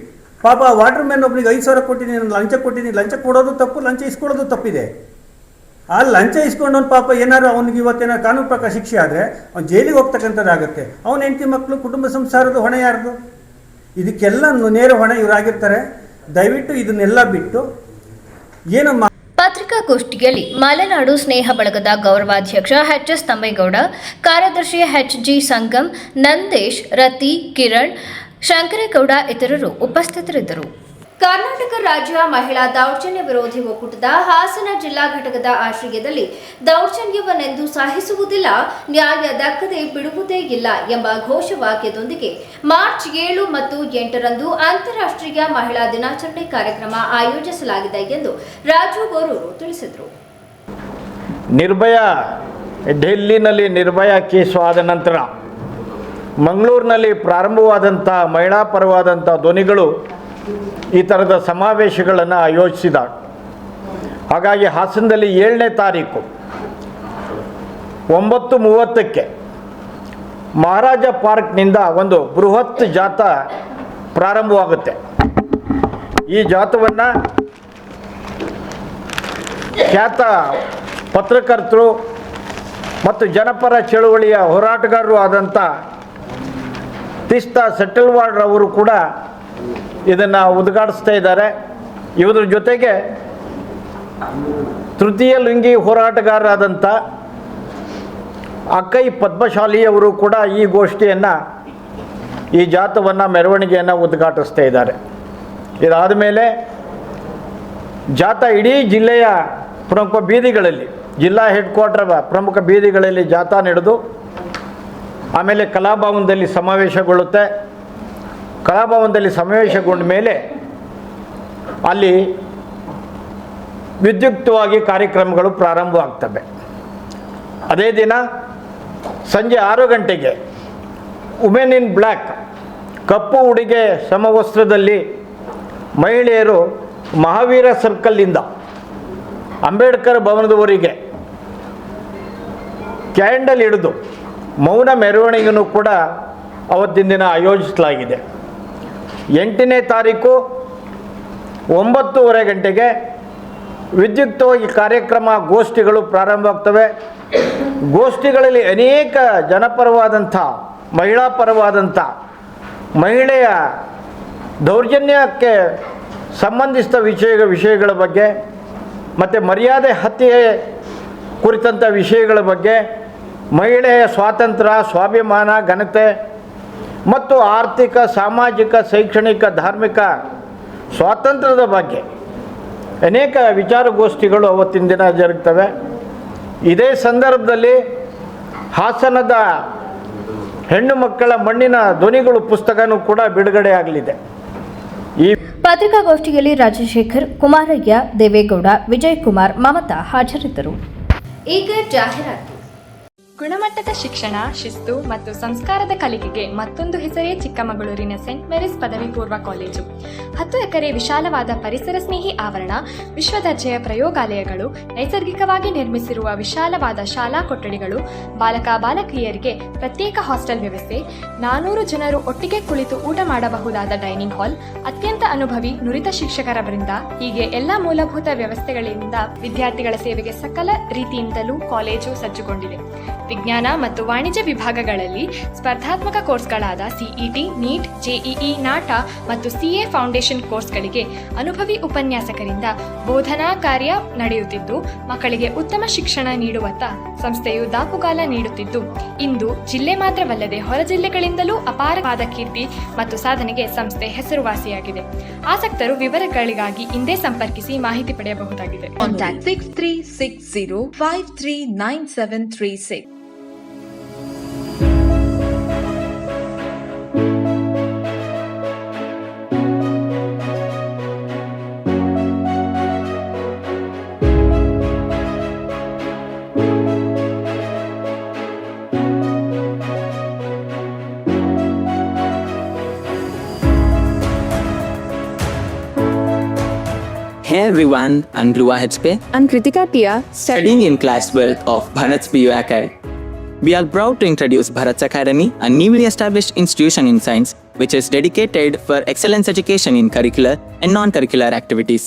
ಪಾಪ ವಾಟರ್ ಮ್ಯಾನ್ ಒಬ್ಬನಿಗೆ 5,000 ಕೊಟ್ಟಿದ್ದೀನಿ, ಲಂಚ ಕೊಟ್ಟಿದ್ದೀನಿ. ಲಂಚ ಕೊಡೋದು ತಪ್ಪು, ಲಂಚ ಇಸ್ಕೊಳ್ಳೋದು ತಪ್ಪಿದೆ. ಆ ಲಂಚ ಇಸ್ಕೊಂಡವನು ಪಾಪ ಏನಾದ್ರು ಅವನಿಗೆ ಇವತ್ತೇನಾದ್ರು ಕಾನೂನು ಪ್ರಕಾರ ಶಿಕ್ಷೆ ಆದರೆ ಅವ್ನು ಜೈಲಿಗೆ ಹೋಗ್ತಕ್ಕಂಥದ್ದಾಗುತ್ತೆ. ಅವನ ಹೆಂಡತಿ ಮಕ್ಕಳು ಕುಟುಂಬ ಸಂಸಾರದ ಹೊಣೆ ಯಾರ್ದು? ಇದಕ್ಕೆಲ್ಲ ನೇರ ಹೊಣೆ ಇವರಾಗಿರ್ತಾರೆ. ದಯವಿಟ್ಟು ಇದನ್ನೆಲ್ಲ ಬಿಟ್ಟು ಏನು ಪತ್ರಿಕಾಗೋಷ್ಠಿಯಲ್ಲಿ ಮಲೆನಾಡು ಸ್ನೇಹ ಬಳಗದ ಗೌರವಾಧ್ಯಕ್ಷ ಎಚ್.ಎಸ್. ತಮ್ಮೇಗೌಡ, ಕಾರ್ಯದರ್ಶಿ ಎಚ್.ಜಿ. ಸಂಗಮ್, ನಂದೇಶ್, ರತಿ, ಕಿರಣ್, ಶಂಕರೇಗೌಡ ಇತರರು ಉಪಸ್ಥಿತರಿದ್ದರು. ಕರ್ನಾಟಕ ರಾಜ್ಯ ಮಹಿಳಾ ದೌರ್ಜನ್ಯ ವಿರೋಧಿ ಒಕ್ಕೂಟದ ಹಾಸನ ಜಿಲ್ಲಾ ಘಟಕದ ಆಶ್ರಯದಲ್ಲಿ ದೌರ್ಜನ್ಯವನ್ನೆಂದು ಸಹಿಸುವುದಿಲ್ಲ, ನ್ಯಾಯ ದಕ್ಕದೆ ಬಿಡುವುದೇ ಇಲ್ಲ ಎಂಬ ಘೋಷವಾಕ್ಯದೊಂದಿಗೆ ಮಾರ್ಚ್ 7 ಮತ್ತು 8ರಂದು ಅಂತಾರಾಷ್ಟ್ರೀಯ ಮಹಿಳಾ ದಿನಾಚರಣೆ ಕಾರ್ಯಕ್ರಮ ಆಯೋಜಿಸಲಾಗಿದೆ ಎಂದು ರಾಜು ಗೋರೂರು ತಿಳಿಸಿದರು. ಡೆಲ್ಲಿನಲ್ಲಿ ನಿರ್ಭಯ ಕೇಸು ಆದ ನಂತರ ಮಂಗಳೂರಿನಲ್ಲಿ ಪ್ರಾರಂಭವಾದಂಥ ಮಹಿಳಾ ಪರವಾದಂಥ ಧ್ವನಿಗಳು ಈ ಥರದ ಸಮಾವೇಶಗಳನ್ನು ಆಯೋಜಿಸಿದಾಗ, ಹಾಗಾಗಿ ಹಾಸನದಲ್ಲಿ 7ನೇ ತಾರೀಕು 9:30ಕ್ಕೆ ಮಹಾರಾಜ ಪಾರ್ಕ್ನಿಂದ ಒಂದು ಬೃಹತ್ ಜಾಥಾ ಪ್ರಾರಂಭವಾಗುತ್ತೆ. ಈ ಜಾಥವನ್ನು ಖ್ಯಾತ ಪತ್ರಕರ್ತರು ಮತ್ತು ಜನಪರ ಚಳುವಳಿಯ ಹೋರಾಟಗಾರರು ಆದಂಥ ತಿಸ್ತಾ ಸೆಟಲ್ವಾಡ್ ಅವರು ಕೂಡ ಇದನ್ನು ಉದ್ಘಾಟಿಸ್ತಾ ಇದ್ದಾರೆ. ಇವರ ಜೊತೆಗೆ ತೃತೀಯ ಲಿಂಗಿ ಹೋರಾಟಗಾರರಾದಂಥ ಅಕ್ಕೈ ಪದ್ಮಶಾಲಿಯವರು ಕೂಡ ಈ ಗೋಷ್ಠಿಯನ್ನು, ಈ ಜಾಥವನ್ನು, ಮೆರವಣಿಗೆಯನ್ನು ಉದ್ಘಾಟಿಸ್ತಾ ಇದ್ದಾರೆ. ಇದಾದ ಮೇಲೆ ಜಾಥಾ ಇಡೀ ಜಿಲ್ಲೆಯ ಪ್ರಮುಖ ಬೀದಿಗಳಲ್ಲಿ, ಜಿಲ್ಲಾ ಹೆಡ್ ಕ್ವಾರ್ಟರ್ ಪ್ರಮುಖ ಬೀದಿಗಳಲ್ಲಿ ಜಾಥಾ ನಡೆದು ಆಮೇಲೆ ಕಲಾಭವನದಲ್ಲಿ ಸಮಾವೇಶಗೊಳ್ಳುತ್ತೆ. ಕಲಾಭವನದಲ್ಲಿ ಸಮಾವೇಶಗೊಂಡ ಮೇಲೆ ಅಲ್ಲಿ ವಿದ್ಯುಕ್ತವಾಗಿ ಕಾರ್ಯಕ್ರಮಗಳು ಪ್ರಾರಂಭವಾಗ್ತವೆ. ಅದೇ ದಿನ ಸಂಜೆ 6 ಗಂಟೆಗೆ ವುಮೆನ್ ಇನ್ ಬ್ಲ್ಯಾಕ್, ಕಪ್ಪು ಉಡುಗೆ ಸಮವಸ್ತ್ರದಲ್ಲಿ ಮಹಿಳೆಯರು ಮಹಾವೀರ ಸರ್ಕಲ್ನಿಂದ ಅಂಬೇಡ್ಕರ್ ಭವನದವರೆಗೆ ಕ್ಯಾಂಡಲ್ ಹಿಡಿದು ಮೌನ ಮೆರವಣಿಗೆಯನ್ನು ಕೂಡ ಅವತ್ತಿನ ದಿನ ಆಯೋಜಿಸಲಾಗಿದೆ. 8ನೇ ತಾರೀಕು 9:30 ಗಂಟೆಗೆ ವಿದ್ಯುಕ್ತವಾಗಿ ಕಾರ್ಯಕ್ರಮ, ಗೋಷ್ಠಿಗಳು ಪ್ರಾರಂಭವಾಗ್ತವೆ. ಗೋಷ್ಠಿಗಳಲ್ಲಿ ಅನೇಕ ಜನಪರವಾದಂಥ, ಮಹಿಳಾ ಪರವಾದಂಥ, ಮಹಿಳೆಯ ದೌರ್ಜನ್ಯಕ್ಕೆ ಸಂಬಂಧಿಸಿದ ವಿಷಯಗಳ ಬಗ್ಗೆ ಮತ್ತು ಮರ್ಯಾದೆ ಹತ್ಯೆ ಕುರಿತಂಥ ವಿಷಯಗಳ ಬಗ್ಗೆ, ಮಹಿಳೆಯ ಸ್ವಾತಂತ್ರ್ಯ, ಸ್ವಾಭಿಮಾನ, ಘನತೆ ಮತ್ತು ಆರ್ಥಿಕ, ಸಾಮಾಜಿಕ, ಶೈಕ್ಷಣಿಕ, ಧಾರ್ಮಿಕ ಸ್ವಾತಂತ್ರ್ಯದ ಬಗ್ಗೆ ಅನೇಕ ವಿಚಾರಗೋಷ್ಠಿಗಳು ಅವತ್ತಿನ ದಿನ ಜರುಗ್ತವೆ. ಇದೇ ಸಂದರ್ಭದಲ್ಲಿ ಹಾಸನದ ಹೆಣ್ಣು ಮಕ್ಕಳ ಮಣ್ಣಿನ ಧ್ವನಿಗಳು ಪುಸ್ತಕನೂ ಕೂಡ ಬಿಡುಗಡೆ ಆಗಲಿದೆ. ಈ ಪತ್ರಿಕಾಗೋಷ್ಠಿಯಲ್ಲಿ ರಾಜಶೇಖರ್, ಕುಮಾರಯ್ಯ, ದೇವೇಗೌಡ, ವಿಜಯ್ ಕುಮಾರ್, ಮಮತಾ ಹಾಜರಿದ್ದರು. ಈಗ ಜಾಹೀರಾತು. ಗುಣಮಟ್ಟದ ಶಿಕ್ಷಣ, ಶಿಸ್ತು ಮತ್ತು ಸಂಸ್ಕಾರದ ಕಲಿಕೆಗೆ ಮತ್ತೊಂದು ಹೆಸರೇ ಚಿಕ್ಕಮಗಳೂರಿನ ಸೆಂಟ್ ಮೇರಿಸ್ ಪದವಿ ಪೂರ್ವ ಕಾಲೇಜು. 10 ಎಕರೆ ವಿಶಾಲವಾದ ಪರಿಸರ ಸ್ನೇಹಿ ಆವರಣ, ವಿಶ್ವದರ್ಜೆಯ ಪ್ರಯೋಗಾಲಯಗಳು, ನೈಸರ್ಗಿಕವಾಗಿ ನಿರ್ಮಿಸಿರುವ ವಿಶಾಲವಾದ ಶಾಲಾ ಕೊಠಡಿಗಳು, ಬಾಲಕ ಬಾಲಕಿಯರಿಗೆ ಪ್ರತ್ಯೇಕ ಹಾಸ್ಟೆಲ್ ವ್ಯವಸ್ಥೆ, 400 ಜನರು ಒಟ್ಟಿಗೆ ಕುಳಿತು ಊಟ ಮಾಡಬಹುದಾದ ಡೈನಿಂಗ್ ಹಾಲ್, ಅತ್ಯಂತ ಅನುಭವಿ ನುರಿತ ಶಿಕ್ಷಕರ ವೃಂದ, ಹೀಗೆ ಎಲ್ಲ ಮೂಲಭೂತ ವ್ಯವಸ್ಥೆಗಳಿಂದ ವಿದ್ಯಾರ್ಥಿಗಳ ಸೇವೆಗೆ ಸಕಲ ರೀತಿಯಿಂದಲೂ ಕಾಲೇಜು ಸಜ್ಜುಗೊಂಡಿದೆ. ವಿಜ್ಞಾನ ಮತ್ತು ವಾಣಿಜ್ಯ ವಿಭಾಗಗಳಲ್ಲಿ ಸ್ಪರ್ಧಾತ್ಮಕ ಕೋರ್ಸ್ಗಳಾದ ಸಿಇಟಿ, ನೀಟ್, ಜೆಇಇ, ನಾಟ ಮತ್ತು ಸಿಎ ಫೌಂಡೇಶನ್ ಕೋರ್ಸ್ಗಳಿಗೆ ಅನುಭವಿ ಉಪನ್ಯಾಸಕರಿಂದ ಬೋಧನಾ ಕಾರ್ಯ ನಡೆಯುತ್ತಿದ್ದು, ಮಕ್ಕಳಿಗೆ ಉತ್ತಮ ಶಿಕ್ಷಣ ನೀಡುವತ್ತ ಸಂಸ್ಥೆಯು ದಾಪುಗಾಲ ನೀಡುತ್ತಿದ್ದು, ಇಂದು ಜಿಲ್ಲೆ ಮಾತ್ರವಲ್ಲದೆ ಹೊರ ಜಿಲ್ಲೆಗಳಿಂದಲೂ ಅಪಾರವಾದ ಕೀರ್ತಿ ಮತ್ತು ಸಾಧನೆಗೆ ಸಂಸ್ಥೆ ಹೆಸರುವಾಸಿಯಾಗಿದೆ. ಆಸಕ್ತರು ವಿವರಗಳಿಗಾಗಿ ಹಿಂದೆ ಸಂಪರ್ಕಿಸಿ ಮಾಹಿತಿ ಪಡೆಯಬಹುದಾಗಿದೆ. Contact 6360539736. Hey everyone, I'm Dhruva HP. I'm Kritika Tia, Studying in class 12 of Bharat's PU Academy. We are proud to introduce Bharat's Academy, a newly established institution in science which is dedicated for excellence education in curricular and non-curricular activities.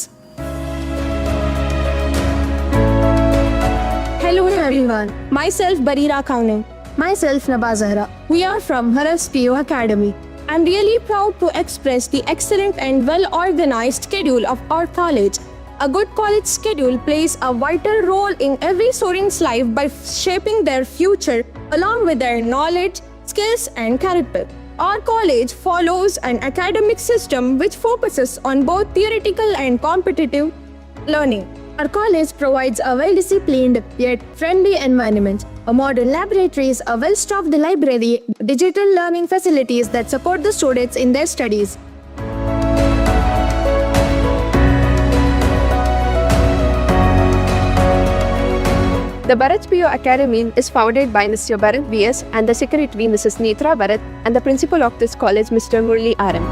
Hello everyone, myself Barira Kaunin. Myself Naba Zahra. We are from Bharat's PU Academy. I'm really proud to express the excellent and well-organized schedule of our college. A good college schedule plays a vital role in every student's life by shaping their future along with their knowledge, skills, and character. Our college follows an academic system which focuses on both theoretical and competitive learning. Our college provides a well-disciplined yet friendly environment, a modern laboratories, a well-stocked library, digital learning facilities that support the students in their studies. The Bharat PU Academy is founded by Mr. Bharat BS and the secretary Mrs. Netra Bharat and the principal of this college Mr. Murli RM.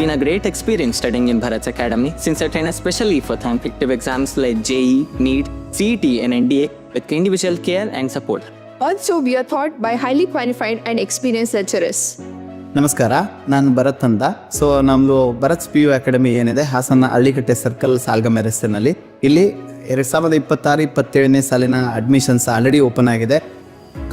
been a great experience studying in Bharat's Academy since I train especially for competitive exams like JEE, NEET, CET and NDA with individual care and support. Also, we are taught by highly qualified and experienced lecturers. ನಮಸ್ಕಾರ, ನಾನು ಭರತ್ ಅಂತ. ಸೊ ನಮ್ಮದು ಭರತ್ PU ಅಕಾಡೆಮಿ ಏನಿದೆ ಹಾಸನ ಹಳ್ಳಿಕಟ್ಟೆ ಸರ್ಕಲ್ ಸಾಲ್ಗಮೆ ರಸ್ತೆನಲ್ಲಿ, ಇಲ್ಲಿ 2026-27ನೇ ಸಾಲಿನ ಅಡ್ಮಿಷನ್ಸ್ ಆಲ್ರೆಡಿ ಓಪನ್ ಆಗಿದೆ.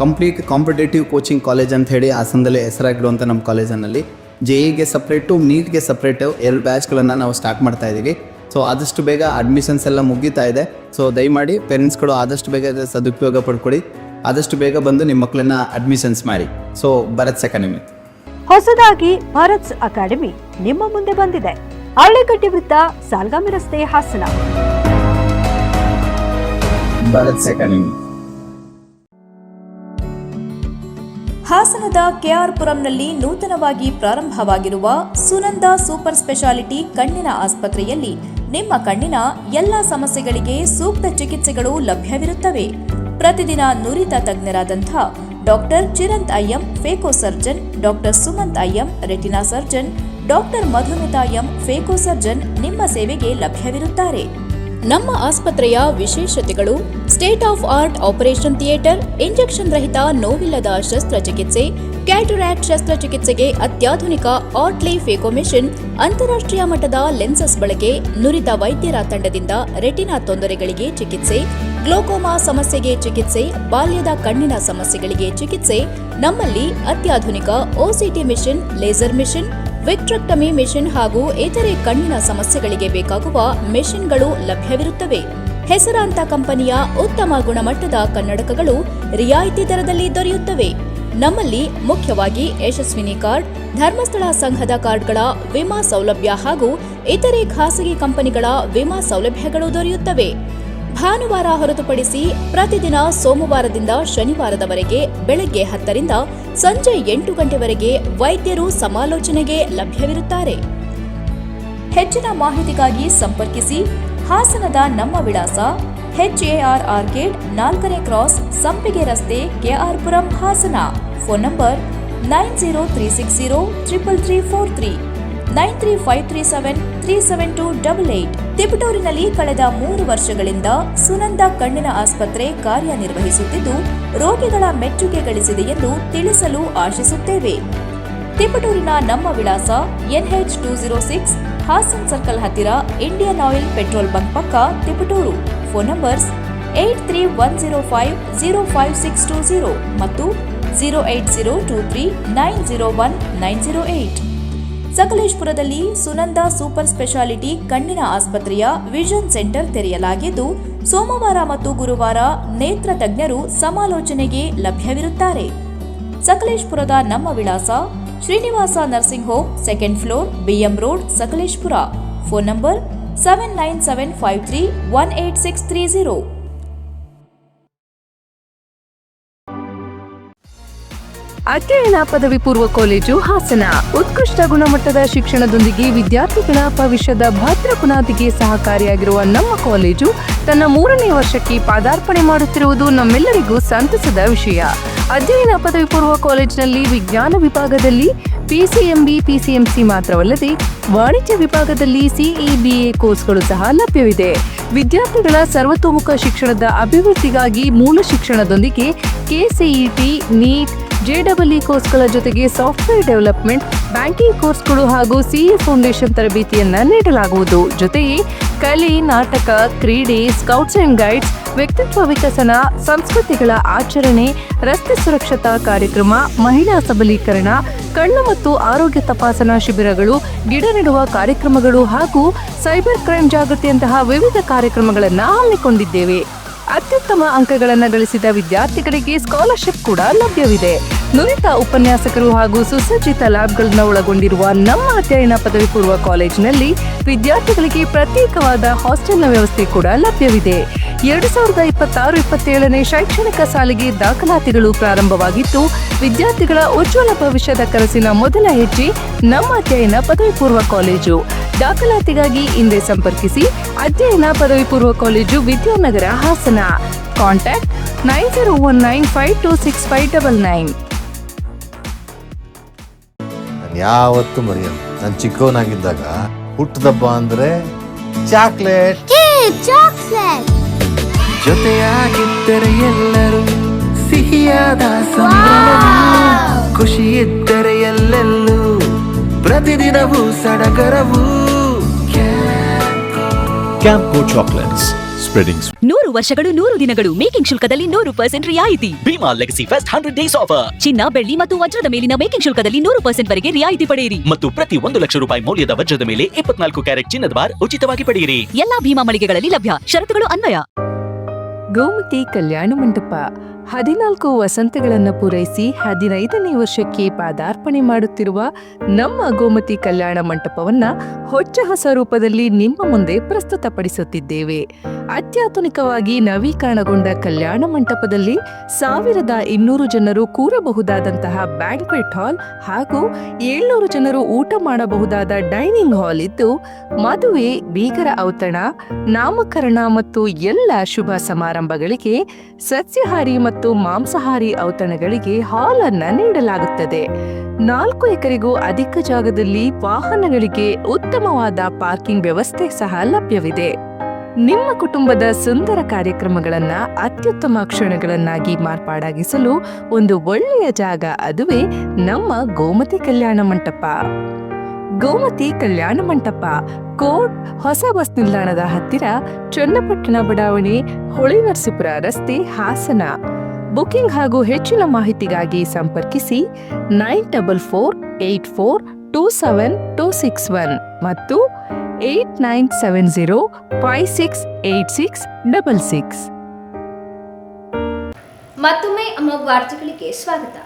ಕಂಪ್ಲೀಟ್ ಕಾಂಪಿಟೇಟಿವ್ ಕೋಚಿಂಗ್ ಕಾಲೇಜ್ ಅಂತ ಹೇಳಿ ಹಾಸನದಲ್ಲಿ ಹೆಸರಾಗಿರುವಂಥ ನಮ್ಮ ಕಾಲೇಜಿನಲ್ಲಿ JEEಗೆ ಸಪ್ರೇಟು, ನೀಟ್ಗೆ ಸಪ್ರೇಟು 2 ಬ್ಯಾಚ್ಗಳನ್ನು ನಾವು ಸ್ಟಾರ್ಟ್ ಮಾಡ್ತಾ ಇದ್ದೀವಿ. ಸೊ ಆದಷ್ಟು ಬೇಗ ಅಡ್ಮಿಷನ್ಸ್ ಎಲ್ಲ ಮುಗೀತಾ ಇದೆ. ಸೊ ದಯಮಾಡಿ ಪೇರೆಂಟ್ಸ್ಗಳು ಆದಷ್ಟು ಬೇಗ ಸದುಪಯೋಗ ಪಡ್ಕೊಳ್ಳಿ, ಆದಷ್ಟು ಬೇಗ ಬಂದು ನಿಮ್ಮ ಮಕ್ಕಳನ್ನ ಅಡ್ಮಿಷನ್ಸ್ ಮಾಡಿ. ಸೊ ಭರತ್ ಅಕಾಡೆಮಿ ಹೊಸದಾಗಿ ಭಾರತ್ ಅಕಾಡೆಮಿ ನಿಮ್ಮ ಮುಂದೆ ಬಂದಿದೆ. ಹಳ್ಳಿಕಟ್ಟೆ ವೃತ್ತ, ಸಾಲ್ಗಾಮೆ ರಸ್ತೆ, ಹಾಸನ. ಭರತ್ ಅಕಾಡೆಮಿ. ಹಾಸನದ ಕೆಆರ್ ಪುರಂನಲ್ಲಿ ನೂತನವಾಗಿ ಪ್ರಾರಂಭವಾಗಿರುವ ಸುನಂದ ಸೂಪರ್ ಸ್ಪೆಷಾಲಿಟಿ ಕಣ್ಣಿನ ಆಸ್ಪತ್ರೆಯಲ್ಲಿ ನಿಮ್ಮ ಕಣ್ಣಿನ ಎಲ್ಲ ಸಮಸ್ಯೆಗಳಿಗೆ ಸೂಕ್ತ ಚಿಕಿತ್ಸೆಗಳು ಲಭ್ಯವಿರುತ್ತವೆ. ಪ್ರತಿದಿನ ನುರಿತ ತಜ್ಞರಾದಂಥ doctor Chiranth IM phaco surgeon, doctor Sumanth IM retina surgeon, doctor Madhumita M phaco surgeon ನಿಮ್ಮ ಸೇವೆಗೆ ಲಭ್ಯವಿರುತ್ತಾರೆ. ನಮ್ಮ ಆಸ್ಪತ್ರೆಯ ವಿಶೇಷತೆಗಳು: state of art operation theatre, injection ರಹಿತ ನೋವಿಲ್ಲದ ಶಸ್ತ್ರಚಿಕಿತ್ಸೆ, ಕ್ಯಾಟರಾಕ್ಟ್ ಶಸ್ತ್ರಚಿಕಿತ್ಸೆಗೆ ಅತ್ಯಾಧುನಿಕ ಆರ್ಟ್ಲಿ ಫೇಕೋ ಮೆಷಿನ್, ಅಂತಾರಾಷ್ಟ್ರೀಯ ಮಟ್ಟದ ಲೆನ್ಸಸ್ ಬಳಕೆ, ನುರಿತ ವೈದ್ಯರ ತಂಡದಿಂದ ರೆಟಿನಾ ತೊಂದರೆಗಳಿಗೆ ಚಿಕಿತ್ಸೆ, ಗ್ಲೋಕೋಮಾ ಸಮಸ್ಯೆಗೆ ಚಿಕಿತ್ಸೆ, ಬಾಲ್ಯದ ಕಣ್ಣಿನ ಸಮಸ್ಯೆಗಳಿಗೆ ಚಿಕಿತ್ಸೆ. ನಮ್ಮಲ್ಲಿ ಅತ್ಯಾಧುನಿಕ OCT machine, laser machine, vitrectomy machine ಹಾಗೂ ಇತರೆ ಕಣ್ಣಿನ ಸಮಸ್ಯೆಗಳಿಗೆ ಬೇಕಾಗುವ ಮೆಷಿನ್ಗಳು ಲಭ್ಯವಿರುತ್ತವೆ. ಹೆಸರಾಂತ ಕಂಪನಿಯ ಉತ್ತಮ ಗುಣಮಟ್ಟದ ಕನ್ನಡಕಗಳು ರಿಯಾಯಿತಿ ದರದಲ್ಲಿ ದೊರೆಯುತ್ತವೆ. ನಮ್ಮಲ್ಲಿ ಮುಖ್ಯವಾಗಿ ಯಶಸ್ವಿನಿ ಕಾರ್ಡ್, ಧರ್ಮಸ್ಥಳ ಸಂಘದ ಕಾರ್ಡ್ಗಳ ವಿಮಾ ಸೌಲಭ್ಯ ಹಾಗೂ ಇತರೆ ಖಾಸಗಿ ಕಂಪನಿಗಳ ವಿಮಾ ಸೌಲಭ್ಯಗಳು ದೊರೆಯುತ್ತವೆ. ಭಾನುವಾರ ಹೊರತುಪಡಿಸಿ ಪ್ರತಿದಿನ ಸೋಮವಾರದಿಂದ ಶನಿವಾರದವರೆಗೆ ಬೆಳಗ್ಗೆ 10 ರಿಂದ ಸಂಜೆ 8 ಗಂಟೆವರೆಗೆ ವೈದ್ಯರು ಸಮಾಲೋಚನೆಗೆ ಲಭ್ಯವಿರುತ್ತಾರೆ. ಹೆಚ್ಚಿನ ಮಾಹಿತಿಗಾಗಿ ಸಂಪರ್ಕಿಸಿ. ಹಾಸನದ ನಮ್ಮ ವಿಳಾಸ HAR ಆರ್ಕೇಡ್, 4ನೇ ಕ್ರಾಸ್, ಸಂಪಿಗೆ ರಸ್ತೆ, KR Puram, Hassan. Phone number 9036033343, 9353737288. ತಿಪಟೂರಿನಲ್ಲಿ ಕಳೆದ 3 ವರ್ಷಗಳಿಂದ ಸುನಂದ ಕಣ್ಣಿನ ಆಸ್ಪತ್ರೆ ಕಾರ್ಯನಿರ್ವಹಿಸುತ್ತಿದ್ದು ರೋಗಿಗಳ ಮೆಚ್ಚುಗೆ ಗಳಿಸಿದೆ ಎಂದು ತಿಳಿಸಲು ಆಶಿಸುತ್ತೇವೆ. ತಿಪಟೂರಿನ ನಮ್ಮ ವಿಳಾಸ NH 206, ಹಾಸನ್ ಸರ್ಕಲ್ ಹತ್ತಿರ, ಇಂಡಿಯನ್ ಆಯಿಲ್ ಪೆಟ್ರೋಲ್ ಬಂಕ್ ಪಕ್ಕ, ತಿಪಟೂರು. ಫೋನ್ ನಂಬರ್ಸ್ 8310505620 ಮತ್ತು 08023901908. ಸಕಲೇಶ್ಪುರದಲ್ಲಿ ಸುನಂದ ಸೂಪರ್ ಸ್ಪೆಷಾಲಿಟಿ ಕಣ್ಣಿನ ಆಸ್ಪತ್ರೆಯ ವಿಷನ್ ಸೆಂಟರ್ ತೆರೆಯಲಾಗಿದ್ದು ಸೋಮವಾರ ಮತ್ತು ಗುರುವಾರ ನೇತ್ರ ತಜ್ಞರು ಸಮಾಲೋಚನೆಗೆ ಲಭ್ಯವಿರುತ್ತಾರೆ. ಸಕಲೇಶ್ಪುರದ ನಮ್ಮ ವಿಳಾಸ Srinivasa nursing home, 2nd floor, BM road, Sakleshpur. Phone number 7975318630. ಅಧ್ಯಯನ ಪದವಿ ಪೂರ್ವ ಕಾಲೇಜು ಹಾಸನ ಉತ್ಕೃಷ್ಟ ಗುಣಮಟ್ಟದ ಶಿಕ್ಷಣದೊಂದಿಗೆ ವಿದ್ಯಾರ್ಥಿಗಳ ಭವಿಷ್ಯದ ಭದ್ರ ಬುನಾದಿಗೆ ಸಹಕಾರಿಯಾಗಿರುವ ನಮ್ಮ ಕಾಲೇಜು ತನ್ನ 3ನೇ ವರ್ಷಕ್ಕೆ ಪಾದಾರ್ಪಣೆ ಮಾಡುತ್ತಿರುವುದು ನಮ್ಮೆಲ್ಲರಿಗೂ ಸಂತಸದ ವಿಷಯ. ಅಧ್ಯಯನ ಪದವಿ ಪೂರ್ವ ಕಾಲೇಜಿನಲ್ಲಿ ವಿಜ್ಞಾನ ವಿಭಾಗದಲ್ಲಿ PCMB, PCMC ಮಾತ್ರವಲ್ಲದೆ ವಾಣಿಜ್ಯ ವಿಭಾಗದಲ್ಲಿ CE, BA ಕೋರ್ಸ್ಗಳು ಸಹ ಲಭ್ಯವಿದೆ. ವಿದ್ಯಾರ್ಥಿಗಳ ಸರ್ವತೋಮುಖ ಶಿಕ್ಷಣದ ಅಭಿವೃದ್ಧಿಗಾಗಿ ಮೂಲ ಶಿಕ್ಷಣದೊಂದಿಗೆ KCET, ನೀಟ್, JEE ಕೋರ್ಸ್ಗಳ ಜೊತೆಗೆ ಸಾಫ್ಟ್ವೇರ್ ಡೆವಲಪ್ಮೆಂಟ್, ಬ್ಯಾಂಕಿಂಗ್ ಕೋರ್ಸ್ಗಳು ಹಾಗೂ CA ಫೌಂಡೇಶನ್ ತರಬೇತಿಯನ್ನ ನೀಡಲಾಗುವುದು. ಜೊತೆಗೆ ಕಲೆ, ನಾಟಕ, ಕ್ರೀಡೆ, ಸ್ಕೌಟ್ಸ್ ಅಂಡ್ ಗೈಡ್ಸ್, ವ್ಯಕ್ತಿತ್ವ ವಿಕಸನ, ಸಂಸ್ಕೃತಿಗಳ ಆಚರಣೆ, ರಸ್ತೆ ಸುರಕ್ಷತಾ ಕಾರ್ಯಕ್ರಮ, ಮಹಿಳಾ ಸಬಲೀಕರಣ, ಕಣ್ಣು ಮತ್ತು ಆರೋಗ್ಯ ತಪಾಸಣಾ ಶಿಬಿರಗಳು, ಗಿಡ ನೆಡುವ ಕಾರ್ಯಕ್ರಮಗಳು ಹಾಗೂ ಸೈಬರ್ ಕ್ರೈಮ್ ಜಾಗೃತಿಯಂತಹ ವಿವಿಧ ಕಾರ್ಯಕ್ರಮಗಳನ್ನು ಹಮ್ಮಿಕೊಂಡಿದ್ದೇವೆ. ಅತ್ಯುತ್ತಮ ಅಂಕಗಳನ್ನು ಗಳಿಸಿದ ವಿದ್ಯಾರ್ಥಿಗಳಿಗೆ ಸ್ಕಾಲರ್ಶಿಪ್ ಕೂಡ ಲಭ್ಯವಿದೆ. ನುರಿತ ಉಪನ್ಯಾಸಕರು ಹಾಗೂ ಸುಸಜ್ಜಿತ ಲ್ಯಾಬ್ಗಳನ್ನು ಒಳಗೊಂಡಿರುವ ನಮ್ಮ ಅಧ್ಯಯನ ಪದವಿ ಪೂರ್ವ ಕಾಲೇಜಿನಲ್ಲಿ ವಿದ್ಯಾರ್ಥಿಗಳಿಗೆ ಪ್ರತ್ಯೇಕವಾದ ಹಾಸ್ಟೆಲ್ನ ವ್ಯವಸ್ಥೆ ಕೂಡ ಲಭ್ಯವಿದೆ. 2026-27ನೇ ಶೈಕ್ಷಣಿಕ ಸಾಲಿಗೆ ದಾಖಲಾತಿಗಳು ಪ್ರಾರಂಭವಾಗಿದ್ದು ವಿದ್ಯಾರ್ಥಿಗಳ ಉಜ್ವಲ ಭವಿಷ್ಯದ ಕನಸಿನ ಮೊದಲ ಹೆಜ್ಜೆ ನಮ್ಮ ಅಧ್ಯಯನ ಪದವಿ ಪೂರ್ವ ಕಾಲೇಜು. ದಾಖಲಾತಿಗಾಗಿ ಹಿಂದೆ ಸಂಪರ್ಕಿಸಿ. ಅಧ್ಯಯನ ಪದವಿ ಪೂರ್ವ ಕಾಲೇಜು, ವಿದ್ಯಾನಗರ, ಹಾಸನ. ಕಾಂಟ್ಯಾಕ್ಟ್ 9019526599. ಯಾವತ್ತೂ ಮರೆಯಲ್ಲ, ನಾನು ಚಿಕ್ಕವನಾಗಿದ್ದಾಗ ಹುಟ್ಟದಬ್ಬ ಅಂದ್ರೆ ಚಾಕ್ಲೇಟ್. ಜೊತೆಯಾಗಿದ್ದರೆ ಎಲ್ಲರೂ ಸಿಹಿಯಾದ ಸಂಭ್ರಮವು, ಖುಷಿ ಇದ್ದರೆ ಎಲ್ಲೆಲ್ಲೂ ಪ್ರತಿದಿನವೂ ಸಡಗರವು. ಕ್ಯಾಂಪ್ಕೋ ಚಾಕ್ಲೇಟ್ಸ್ ಸ್ಪ್ರೆಡಿಂಗ್ 100 ವರ್ಷಗಳು 100 ದಿನಗಳು ಮೇಕಿಂಗ್ ಶುಲ್ಕದಲ್ಲಿ 100% ರಿಯಾಯಿತಿ. Bhima legacy fest 100 days offer. ಚಿನ್ನ, ಬೆಳ್ಳಿ ಮತ್ತು ವಜ್ರದ ಮೇಲಿನ ಮೇಕಿಂಗ್ ಶುಲ್ಕದಲ್ಲಿ 100% ವರೆಗೆ ರಿಯಾಯಿತಿ ಪಡೆಯಿರಿ ಮತ್ತು ಪ್ರತಿ 1 ಲಕ್ಷ ರೂಪಾಯಿ ಮೌಲ್ಯದ ವಜ್ರದ ಮೇಲೆ 24 ಕ್ಯಾರೆಟ್ ಚಿನ್ನದ ಬಾರ್ ಉಚಿತವಾಗಿ ಪಡೆಯಿರಿ. ಎಲ್ಲಾ ಭೀಮಾ ಮಳಿಗೆಗಳಲ್ಲಿ ಲಭ್ಯ. ಷರತ್ತುಗಳು ಅನ್ವಯ. ಗೋಮತಿ ಕಲ್ಯಾಣ ಮಂಟಪ 14 ವಸಂತಗಳನ್ನು ಪೂರೈಸಿ 15ನೇ ವರ್ಷಕ್ಕೆ ಪಾದಾರ್ಪಣೆ ಮಾಡುತ್ತಿರುವ ನಮ್ಮ ಗೋಮತಿ ಕಲ್ಯಾಣ ಮಂಟಪವನ್ನ ಹೊಚ್ಚ ಹೊಸ ರೂಪದಲ್ಲಿ ನಿಮ್ಮ ಮುಂದೆ ಪ್ರಸ್ತುತಪಡಿಸುತ್ತಿದ್ದೇವೆ. ಅತ್ಯಾಧುನಿಕವಾಗಿ ನವೀಕರಣಗೊಂಡ ಕಲ್ಯಾಣ ಮಂಟಪದಲ್ಲಿ 1200 ಜನರು ಕೂರಬಹುದಾದಂತಹ ಬ್ಯಾಂಕ್ವೆಟ್ ಹಾಲ್ ಹಾಗೂ 700 ಜನರು ಊಟ ಮಾಡಬಹುದಾದ ಡೈನಿಂಗ್ ಹಾಲ್ ಇದ್ದು, ಮದುವೆ, ಬೀಗರ ಔತಣ, ನಾಮಕರಣ ಮತ್ತು ಎಲ್ಲ ಶುಭ ಸಮಾರಂಭಗಳಿಗೆ ಸಸ್ಯಾಹಾರಿ ಮತ್ತು ಮಾಂಸಾಹಾರಿ ಔತಣಗಳಿಗೆ ಹಾಲ್ ಅನ್ನು ನೀಡಲಾಗುತ್ತದೆ. 4 ಎಕರೆಗೂ ಅಧಿಕ ಜಾಗದಲ್ಲಿ ವಾಹನಗಳಿಗೆ ಉತ್ತಮವಾದ ಪಾರ್ಕಿಂಗ್ ವ್ಯವಸ್ಥೆ ಸಹ ಲಭ್ಯವಿದೆ. ನಿಮ್ಮ ಕುಟುಂಬದ ಸುಂದರ ಕಾರ್ಯಕ್ರಮಗಳನ್ನು ಅತ್ಯುತ್ತಮ ಕ್ಷಣಗಳನ್ನಾಗಿ ಮಾರ್ಪಾಡಾಗಿಸಲು ಒಂದು ಒಳ್ಳೆಯ ಜಾಗ, ಅದುವೇ ನಮ್ಮ ಗೋಮತಿ ಕಲ್ಯಾಣ ಮಂಟಪ. ಗೋಮತಿ ಕಲ್ಯಾಣ ಮಂಟಪ, ಕೋಟ್ ಹೊಸ ಬಸ್ ನಿಲ್ದಾಣದ ಹತ್ತಿರ, ಚನ್ನಪಟ್ಟಣ ಬಡಾವಣೆ, ಹೊಳೆನರಸೀಪುರ ರಸ್ತೆ, ಹಾಸನ. ಬುಕಿಂಗ್ ಹಾಗೂ ಹೆಚ್ಚಿನ ಮಾಹಿತಿಗಾಗಿ ಸಂಪರ್ಕಿಸಿ 9484272661 ಮತ್ತು 8970568666. ಮತ್ತೊಮ್ಮೆ ಅಮೋಘ ವಾರ್ತೆಗಳಿಗೆ ಸ್ವಾಗತ.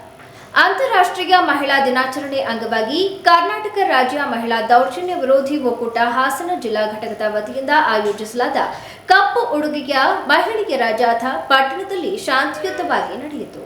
ಅಂತಾರಾಷ್ಟ್ರೀಯ ಮಹಿಳಾ ದಿನಾಚರಣೆ ಅಂಗವಾಗಿ ಕರ್ನಾಟಕ ರಾಜ್ಯ ಮಹಿಳಾ ದೌರ್ಜನ್ಯ ವಿರೋಧಿ ಒಕ್ಕೂಟ ಹಾಸನ ಜಿಲ್ಲಾ ಘಟಕದ ವತಿಯಿಂದ ಆಯೋಜಿಸಲಾದ ಕಪ್ಪು ಉಡುಗೆಯ ಮಹಿಳೆಯರ ಜಾಥಾ ಪಟ್ಟಣದಲ್ಲಿ ಶಾಂತಿಯುತವಾಗಿ ನಡೆಯಿತು.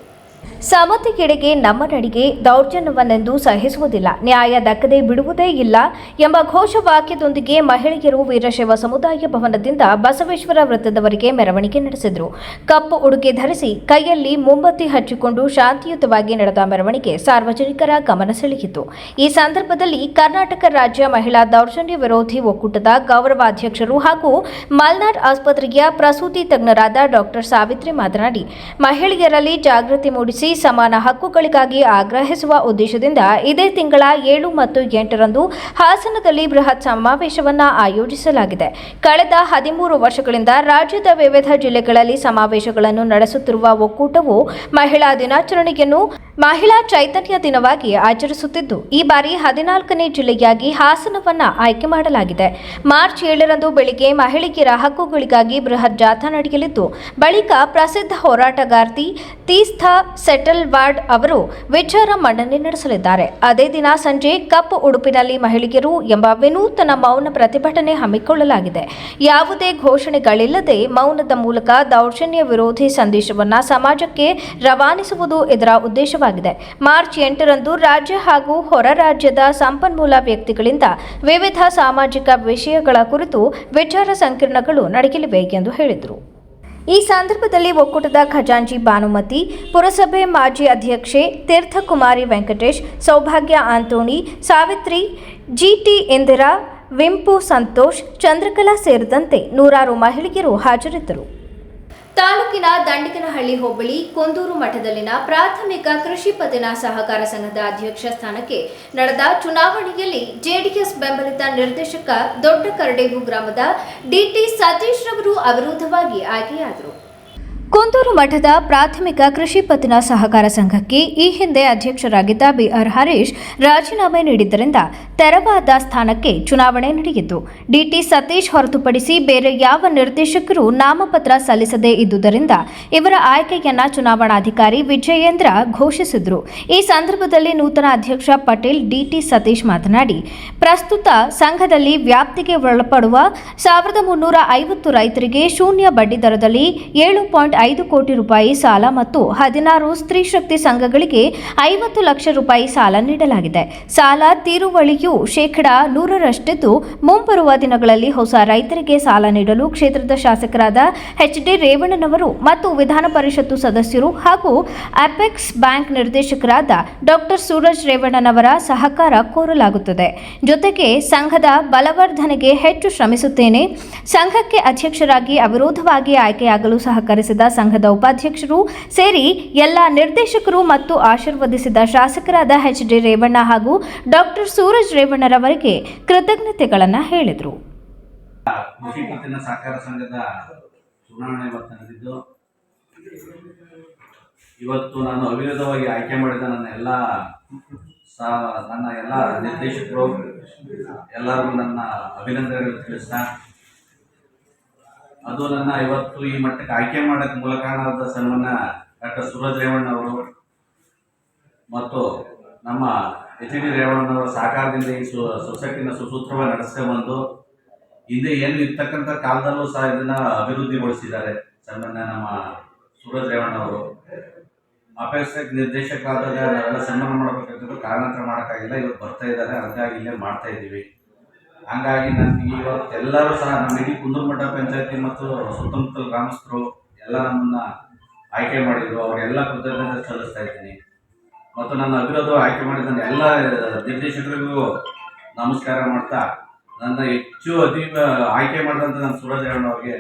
ಸಮತೆಗೆಡೆಗೆ ನಮ್ಮ ನಡಿಗೆ, ದೌರ್ಜನ್ಯವನ್ನೆಂದು ಸಹಿಸುವುದಿಲ್ಲ, ನ್ಯಾಯ ದಕ್ಕದೆ ಬಿಡುವುದೇ ಇಲ್ಲ ಎಂಬ ಘೋಷವಾಕ್ಯದೊಂದಿಗೆ ಮಹಿಳೆಯರು ವೀರಶೈವ ಸಮುದಾಯ ಭವನದಿಂದ ಬಸವೇಶ್ವರ ವೃತ್ತದವರೆಗೆ ಮೆರವಣಿಗೆ ನಡೆಸಿದರು. ಕಪ್ಪು ಉಡುಗೆ ಧರಿಸಿ ಕೈಯಲ್ಲಿ ಮೊಂಬತ್ತಿ ಹಚ್ಚಿಕೊಂಡು ಶಾಂತಿಯುತವಾಗಿ ನಡೆದ ಮೆರವಣಿಗೆ ಸಾರ್ವಜನಿಕರ ಗಮನ ಸೆಳೆಯಿತು. ಈ ಸಂದರ್ಭದಲ್ಲಿ ಕರ್ನಾಟಕ ರಾಜ್ಯ ಮಹಿಳಾ ದೌರ್ಜನ್ಯ ವಿರೋಧಿ ಒಕ್ಕೂಟದ ಗೌರವಾಧ್ಯಕ್ಷರು ಹಾಗೂ ಮಲ್ನಾಡ್ ಆಸ್ಪತ್ರೆಯ ಪ್ರಸೂತಿ ತಜ್ಞರಾದ ಡಾಕ್ಟರ್ ಸಾವಿತ್ರಿ ಮಾತನಾಡಿ, ಮಹಿಳೆಯರಲ್ಲಿ ಜಾಗೃತಿ ಮೂಡಿಸಿ ಸಮಾನ ಹಕ್ಕುಗಳಿಗಾಗಿ ಆಗ್ರಹಿಸುವ ಉದ್ದೇಶದಿಂದ ಇದೇ ತಿಂಗಳ 7 ಮತ್ತು 8ರಂದು ಹಾಸನದಲ್ಲಿ ಬೃಹತ್ ಸಮಾವೇಶವನ್ನು ಆಯೋಜಿಸಲಾಗಿದೆ. ಕಳೆದ 13 ವರ್ಷಗಳಿಂದ ರಾಜ್ಯದ ವಿವಿಧ ಜಿಲ್ಲೆಗಳಲ್ಲಿ ಸಮಾವೇಶಗಳನ್ನು ನಡೆಸುತ್ತಿರುವ ಒಕ್ಕೂಟವು ಮಹಿಳಾ ದಿನಾಚರಣೆಯನ್ನು ಮಹಿಳಾ ಚೈತನ್ಯ ದಿನವಾಗಿ ಆಚರಿಸುತ್ತಿದ್ದು, ಈ ಬಾರಿ 14ನೇ ಜಿಲ್ಲೆಯಾಗಿ ಹಾಸನವನ್ನು ಆಯ್ಕೆ ಮಾಡಲಾಗಿದೆ. ಮಾರ್ಚ್ 7ರಂದು ಬೆಳಿಗ್ಗೆ ಮಹಿಳೆಯರ ಹಕ್ಕುಗಳಿಗಾಗಿ ಬೃಹತ್ ಜಾಥಾ ನಡೆಯಲಿದ್ದು, ಬಳಿಕ ಪ್ರಸಿದ್ಧ ಹೋರಾಟಗಾರ್ತಿ ತೀಸ್ತಾ ಸೆಟಲ್ವಾರ್ಡ್ ಅವರು ವಿಚಾರ ಮಂಡನೆ ನಡೆಸಲಿದ್ದಾರೆ. ಅದೇ ದಿನ ಸಂಜೆ ಕಪ್ಪು ಉಡುಪಿನಲ್ಲಿ ಮಹಿಳೆಯರು ಎಂಬ ವಿನೂತನ ಮೌನ ಪ್ರತಿಭಟನೆ ಹಮ್ಮಿಕೊಳ್ಳಲಾಗಿದೆ. ಯಾವುದೇ ಘೋಷಣೆಗಳಿಲ್ಲದೆ ಮೌನದ ಮೂಲಕ ದೌರ್ಜನ್ಯ ವಿರೋಧಿ ಸಂದೇಶವನ್ನು ಸಮಾಜಕ್ಕೆ ರವಾನಿಸುವುದು ಇದರ ಉದ್ದೇಶವಾಗಿದೆ. ಮಾರ್ಚ್ 8ರಂದು ರಾಜ್ಯ ಹಾಗೂ ಹೊರ ರಾಜ್ಯದ ಸಂಪನ್ಮೂಲ ವ್ಯಕ್ತಿಗಳಿಂದ ವಿವಿಧ ಸಾಮಾಜಿಕ ವಿಷಯಗಳ ಕುರಿತು ವಿಚಾರ ಸಂಕಿರಣಗಳು ನಡೆಯಲಿವೆ ಎಂದು ಹೇಳಿದರು. ಈ ಸಂದರ್ಭದಲ್ಲಿ ಒಕ್ಕೂಟದ ಖಜಾಂಚಿ ಭಾನುಮತಿ, ಪುರಸಭೆ ಮಾಜಿ ಅಧ್ಯಕ್ಷೆ ತೀರ್ಥಕುಮಾರಿ ವೆಂಕಟೇಶ್, ಸೌಭಾಗ್ಯ ಆಂತೋಣಿ, ಸಾವಿತ್ರಿ, ಜಿಟಿ ಇಂದಿರಾ, ವಿಂಪು ಸಂತೋಷ್, ಚಂದ್ರಕಲಾ ಸೇರಿದಂತೆ ನೂರಾರು ಮಹಿಳೆಯರು ಹಾಜರಿದ್ದರು. ತಾಲೂಕಿನ ದಂಡಿಗನಹಳ್ಳಿ ಹೋಬಳಿ ಕುಂದೂರು ಮಠದಲ್ಲಿನ ಪ್ರಾಥಮಿಕ ಕೃಷಿ ಪತ್ತಿನ ಸಹಕಾರ ಸಂಘದ ಅಧ್ಯಕ್ಷ ಸ್ಥಾನಕ್ಕೆ ನಡೆದ ಚುನಾವಣೆಯಲ್ಲಿ ಜೆಡಿಎಸ್ ಬೆಂಬಲಿತ ನಿರ್ದೇಶಕ ದೊಡ್ಡ ಕರಡೇವು ಗ್ರಾಮದ ಡಿಟಿ ಸತೀಶ್ ರವರು ಅವಿರೋಧವಾಗಿ ಆಯ್ಕೆಯಾದರು. ಕುಂದೂರು ಮಠದ ಪ್ರಾಥಮಿಕ ಕೃಷಿ ಪತ್ತಿನ ಸಹಕಾರ ಸಂಘಕ್ಕೆ ಈ ಹಿಂದೆ ಅಧ್ಯಕ್ಷರಾಗಿದ್ದ ಬಿಆರ್ ಹರೀಶ್ ರಾಜೀನಾಮೆ ನೀಡಿದ್ದರಿಂದ ತೆರವಾದ ಸ್ಥಾನಕ್ಕೆ ಚುನಾವಣೆ ನಡೆಯಿತು. ಡಿಟಿ ಸತೀಶ್ ಹೊರತುಪಡಿಸಿ ಬೇರೆ ಯಾವ ನಿರ್ದೇಶಕರು ನಾಮಪತ್ರ ಸಲ್ಲಿಸದೇ ಇದ್ದುದರಿಂದ ಇವರ ಆಯ್ಕೆಯನ್ನ ಚುನಾವಣಾಧಿಕಾರಿ ವಿಜಯೇಂದ್ರ ಘೋಷಿಸಿದರು. ಈ ಸಂದರ್ಭದಲ್ಲಿ ನೂತನ ಅಧ್ಯಕ್ಷ ಪಟೇಲ್ ಡಿಟಿ ಸತೀಶ್ ಮಾತನಾಡಿ, ಪ್ರಸ್ತುತ ಸಂಘದಲ್ಲಿ ವ್ಯಾಪ್ತಿಗೆ ಒಳಪಡುವ 1350 ರೈತರಿಗೆ ಶೂನ್ಯ ಬಡ್ಡಿ ದರದಲ್ಲಿ 7 5 ಕೋಟಿ ರೂಪಾಯಿ ಸಾಲ ಮತ್ತು 16 ಸ್ತ್ರೀ ಶಕ್ತಿ ಸಂಘಗಳಿಗೆ 50 ಲಕ್ಷ ರೂಪಾಯಿ ಸಾಲ ನೀಡಲಾಗಿದೆ. ಸಾಲ ತೀರುವಳಿಯು 100% ಮುಂಬರುವ ದಿನಗಳಲ್ಲಿ ಹೊಸ ರೈತರಿಗೆ ಸಾಲ ನೀಡಲು ಕ್ಷೇತ್ರದ ಶಾಸಕರಾದ ಎಚ್.ಡಿ. ರೇವಣ್ಣನವರು ಮತ್ತು ವಿಧಾನ ಪರಿಷತ್ತು ಸದಸ್ಯರು ಹಾಗೂ ಅಪೆಕ್ಸ್ ಬ್ಯಾಂಕ್ ನಿರ್ದೇಶಕರಾದ ಡಾಕ್ಟರ್ ಸೂರಜ್ ರೇವಣ್ಣನವರ ಸಹಕಾರ ಕೋರಲಾಗುತ್ತದೆ. ಜೊತೆಗೆ ಸಂಘದ ಬಲವರ್ಧನೆಗೆ ಹೆಚ್ಚು ಶ್ರಮಿಸುತ್ತೇನೆ. ಸಂಘಕ್ಕೆ ಅಧ್ಯಕ್ಷರಾಗಿ ಅವಿರೋಧವಾಗಿ ಆಯ್ಕೆಯಾಗಲು ಸಹಕರಿಸಿದ ಸಂಘದ ಉಪಾಧ್ಯಕ್ಷರು ಸೇರಿ ಎಲ್ಲ ನಿರ್ದೇಶಕರು ಮತ್ತು ಆಶೀರ್ವದಿಸಿದ ಶಾಸಕರಾದ ಎಚ್.ಡಿ. ರೇವಣ್ಣ ಹಾಗೂ ಡಾಕ್ಟರ್ ಸೂರಜ್ ರೇವಣ್ಣರವರಿಗೆ ಕೃತಜ್ಞತೆಗಳನ್ನು ಹೇಳಿದರು. ಕೃಷಿ ಪತ್ತಿನ ಸಹಕಾರ ಸಂಘದ ಚುನಾವಣೆ ಇವತ್ತು ನಡೆದಿದ್ದು, ಇವತ್ತು ನಾನು ಅವಿರೋಧವಾಗಿ ಆಯ್ಕೆ ಮಾಡಿದ ನನ್ನ ಎಲ್ಲ ನಿರ್ದೇಶಕರು ಎಲ್ಲರಿಗೂ ನನ್ನ ಅಭಿನಂದನೆಗಳು ತಿಳಿಸ್ತಾ, ಅದು ನನ್ನ ಇವತ್ತು ಈ ಮಟ್ಟಕ್ಕೆ ಆಯ್ಕೆ ಮಾಡೋಕ್ಕೆ ಮೂಲ ಕಾರಣವಾದ ಸನ್ಮಾನ್ಯ ಡಾಕ್ಟರ್ ಸೂರಜ್ ರೇವಣ್ಣವರು ಮತ್ತು ನಮ್ಮ ಎಚ್.ಡಿ. ರೇವಣ್ಣನವರ ಸಹಕಾರದಿಂದ ಈ ಸೊಸೈಟಿನ ಸುಸೂತ್ರವಾಗಿ ನಡೆಸ್ತಾ ಬಂದು ಹಿಂದೆ ಏನು ಇರ್ತಕ್ಕಂಥ ಕಾಲದಲ್ಲೂ ಸಹ ಇದನ್ನ ಅಭಿವೃದ್ಧಿಗೊಳಿಸಿದ್ದಾರೆ. ಸನ್ಮಾನ್ಯ ನಮ್ಮ ಸೂರಜ್ ರೇವಣ್ಣವರು ಅಪೇಕ್ಷ ನಿರ್ದೇಶಕರಾದಾಗ ನಾವೆಲ್ಲ ಸನ್ಮಾನ ಮಾಡಬೇಕಂತ ಕಾರಣಾಂತರ ಮಾಡೋಕ್ಕಾಗಿಲ್ಲ. ಇವತ್ತು ಬರ್ತಾ ಇದ್ದಾರೆ, ಹಾಗಾಗಿ ಇಲ್ಲೇ ಮಾಡ್ತಾ ಇದ್ದೀವಿ. ಹಾಗಾಗಿ ನನಗೆ ಇವತ್ತು ಎಲ್ಲರೂ ಸಹ ನಮ್ಮ ಇಡೀ ಕುಂದೂರುಮಠ ಪಂಚಾಯತಿ ಮತ್ತು ಸುತ್ತಮುತ್ತಲ ಗ್ರಾಮಸ್ಥರು ಎಲ್ಲ ನಮ್ಮನ್ನ ಆಯ್ಕೆ ಮಾಡಿದ್ರು. ಅವರೆಲ್ಲ ಕೃತಜ್ಞತೆ ಸಲ್ಲಿಸ್ತಾ ಇದ್ದೀನಿ. ಮತ್ತು ನನ್ನ ಅವಿರೋಧ ಆಯ್ಕೆ ಮಾಡಿದ ಎಲ್ಲ ನಿರ್ದೇಶಕರಿಗೂ ನಮಸ್ಕಾರ ಮಾಡ್ತಾ, ನನ್ನ ಹೆಚ್ಚು ಆಯ್ಕೆ ಮಾಡಿದಂಥ ನಮ್ಮ ಸೂರಜ್ ರೇವಣ್ಣ ಅವರಿಗೆ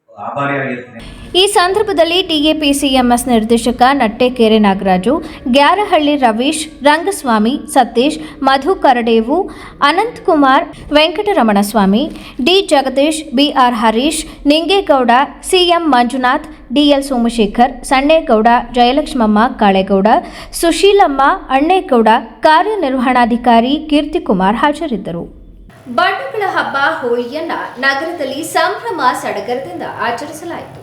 ಆಭಾರಿಯಾಗಿರ್ತೀನಿ. ಈ ಸಂದರ್ಭದಲ್ಲಿ ಟಿಎಪಿಸಿಎಂಎಸ್ ನಿರ್ದೇಶಕ Nattekere Nagaraju, Gyarahalli Ravish, Rangaswamy, Satish, Madhu Karadevu, Ananthakumar, Venkataramanaswamy, D Jagadish, BR Harish, Ningegowda, CM Manjunath, DL Somashekar, Sannegowda, Jayalakshmamma Kalegowda, Sushilamma Annegowda, ಕಾರ್ಯನಿರ್ವಹಣಾಧಿಕಾರಿ ಕೀರ್ತಿಕುಮಾರ್ ಹಾಜರಿದ್ದರು. ಬಣ್ಣಗಳ ಹಬ್ಬ ಹೋಳಿಯನ್ನ ನಗರದಲ್ಲಿ ಸಂಭ್ರಮ ಸಡಗರದಿಂದ ಆಚರಿಸಲಾಯಿತು.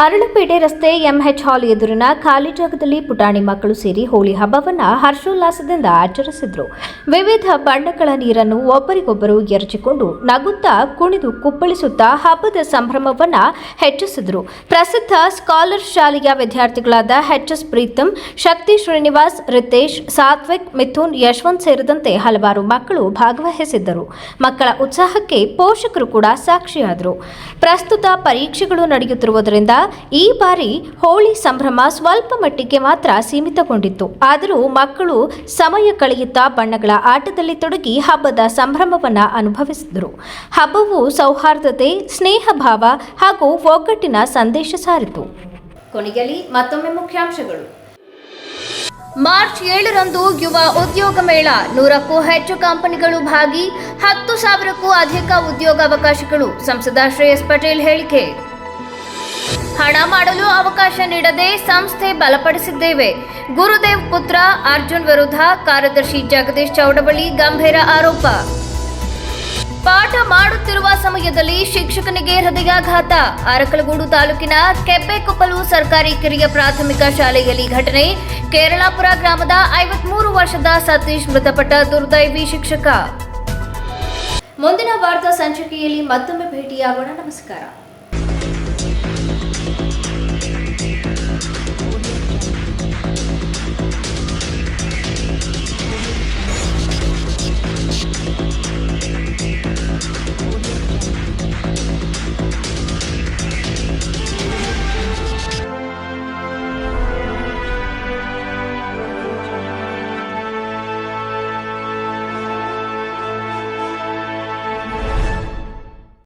ಅರಳಪೇಟೆ ರಸ್ತೆ ಎಂಎಚ್ ಹಾಲ್ ಎದುರಿನ ಖಾಲಿ ಜಾಗದಲ್ಲಿ ಪುಟಾಣಿ ಮಕ್ಕಳು ಸೇರಿ ಹೋಳಿ ಹಬ್ಬವನ್ನ ಹರ್ಷೋಲ್ಲಾಸದಿಂದ ಆಚರಿಸಿದ್ರು. ವಿವಿಧ ಬಣ್ಣಗಳ ನೀರನ್ನು ಒಬ್ಬರಿಗೊಬ್ಬರು ಎರಚಿಕೊಂಡು ನಗುತ್ತಾ ಕುಣಿದು ಕುಪ್ಪಳಿಸುತ್ತಾ ಹಬ್ಬದ ಸಂಭ್ರಮವನ್ನ ಹೆಚ್ಚಿಸಿದ್ರು. ಪ್ರಸಿದ್ಧ ಸ್ಕಾಲರ್ ಶಾಲೆಯ ವಿದ್ಯಾರ್ಥಿಗಳಾದ ಎಚ್.ಎಸ್. ಪ್ರೀತಮ್, ಶಕ್ತಿ ಶ್ರೀನಿವಾಸ್, ರಿತೇಶ್, ಸಾತ್ವಿಕ್, ಮಿಥುನ್, ಯಶವಂತ್ ಸೇರಿದಂತೆ ಹಲವಾರು ಮಕ್ಕಳು ಭಾಗವಹಿಸಿದ್ದರು. ಮಕ್ಕಳ ಉತ್ಸಾಹಕ್ಕೆ ಪೋಷಕರು ಕೂಡ ಸಾಕ್ಷಿಯಾದರು. ಪ್ರಸ್ತುತ ಪರೀಕ್ಷೆಗಳು ನಡೆಯುತ್ತಿರುವುದರಿಂದ ಈ ಬಾರಿ ಹೋಳಿ ಸಂಭ್ರಮ ಸ್ವಲ್ಪ ಮಟ್ಟಿಗೆ ಮಾತ್ರ ಸೀಮಿತಗೊಂಡಿತ್ತು. ಆದರೂ ಮಕ್ಕಳು ಸಮಯ ಕಳೆಯುತ್ತಾ ಬಣ್ಣಗಳ ಆಟದಲ್ಲಿ ತೊಡಗಿ ಹಬ್ಬದ ಸಂಭ್ರಮವನ್ನು ಅನುಭವಿಸಿದರು. ಹಬ್ಬವು ಸೌಹಾರ್ದತೆ, ಸ್ನೇಹ ಭಾವ ಹಾಗೂ ಒಗ್ಗಟ್ಟಿನ ಸಂದೇಶ ಸಾರಿತು. ಕೊನೆಯಲ್ಲಿ ಮತ್ತೊಮ್ಮೆ ಮುಖ್ಯಾಂಶಗಳು. ಮಾರ್ಚ್ 7ರಂದು ಯುವ ಉದ್ಯೋಗ ಮೇಳ, 100ಕ್ಕೂ ಹೆಚ್ಚು ಕಂಪನಿಗಳು ಭಾಗಿ, 10,000ಕ್ಕೂ ಅಧಿಕ ಉದ್ಯೋಗಾವಕಾಶಗಳು. ಸಂಸದ ಶ್ರೇಯಸ್ ಪಟೇಲ್ ಹೇಳಿಕೆ. ಹಣ ಮಾಡಲು ಅವಕಾಶ ನೀಡದೆ ಸಂಸ್ಥೆ ಬಲಪಡಿಸಿದ್ದೇವೆ. ಗುರುದೇವ್ ಪುತ್ರ ಅರ್ಜುನ್ ವಿರುದ್ಧ ಕಾರ್ಯದರ್ಶಿ ಜಗದೀಶ್ ಚೌಡಬಳ್ಳಿ ಗಂಭೀರ ಆರೋಪ. ಪಾಠ ಮಾಡುತ್ತಿರುವ ಸಮಯದಲ್ಲಿ ಶಿಕ್ಷಕನಿಗೆ ಹೃದಯಾಘಾತ. ಅರಕಲಗೂಡು ತಾಲೂಕಿನ ಕೆಬ್ಬೆಕೊಪ್ಪಲು ಸರ್ಕಾರಿ ಕಿರಿಯ ಪ್ರಾಥಮಿಕ ಶಾಲೆಯಲ್ಲಿ ಘಟನೆ. ಕೇರಳಾಪುರ ಗ್ರಾಮದ 53 ವರ್ಷದ ಸತೀಶ್ ಮೃತಪಟ್ಟ ದುರ್ದೈವಿ ಶಿಕ್ಷಕ. ಮುಂದಿನ ವಾರ್ತಾ ಸಂಚಿಕೆಯಲ್ಲಿ ಮತ್ತೊಮ್ಮೆ ಭೇಟಿಯಾಗೋಣ. ನಮಸ್ಕಾರ.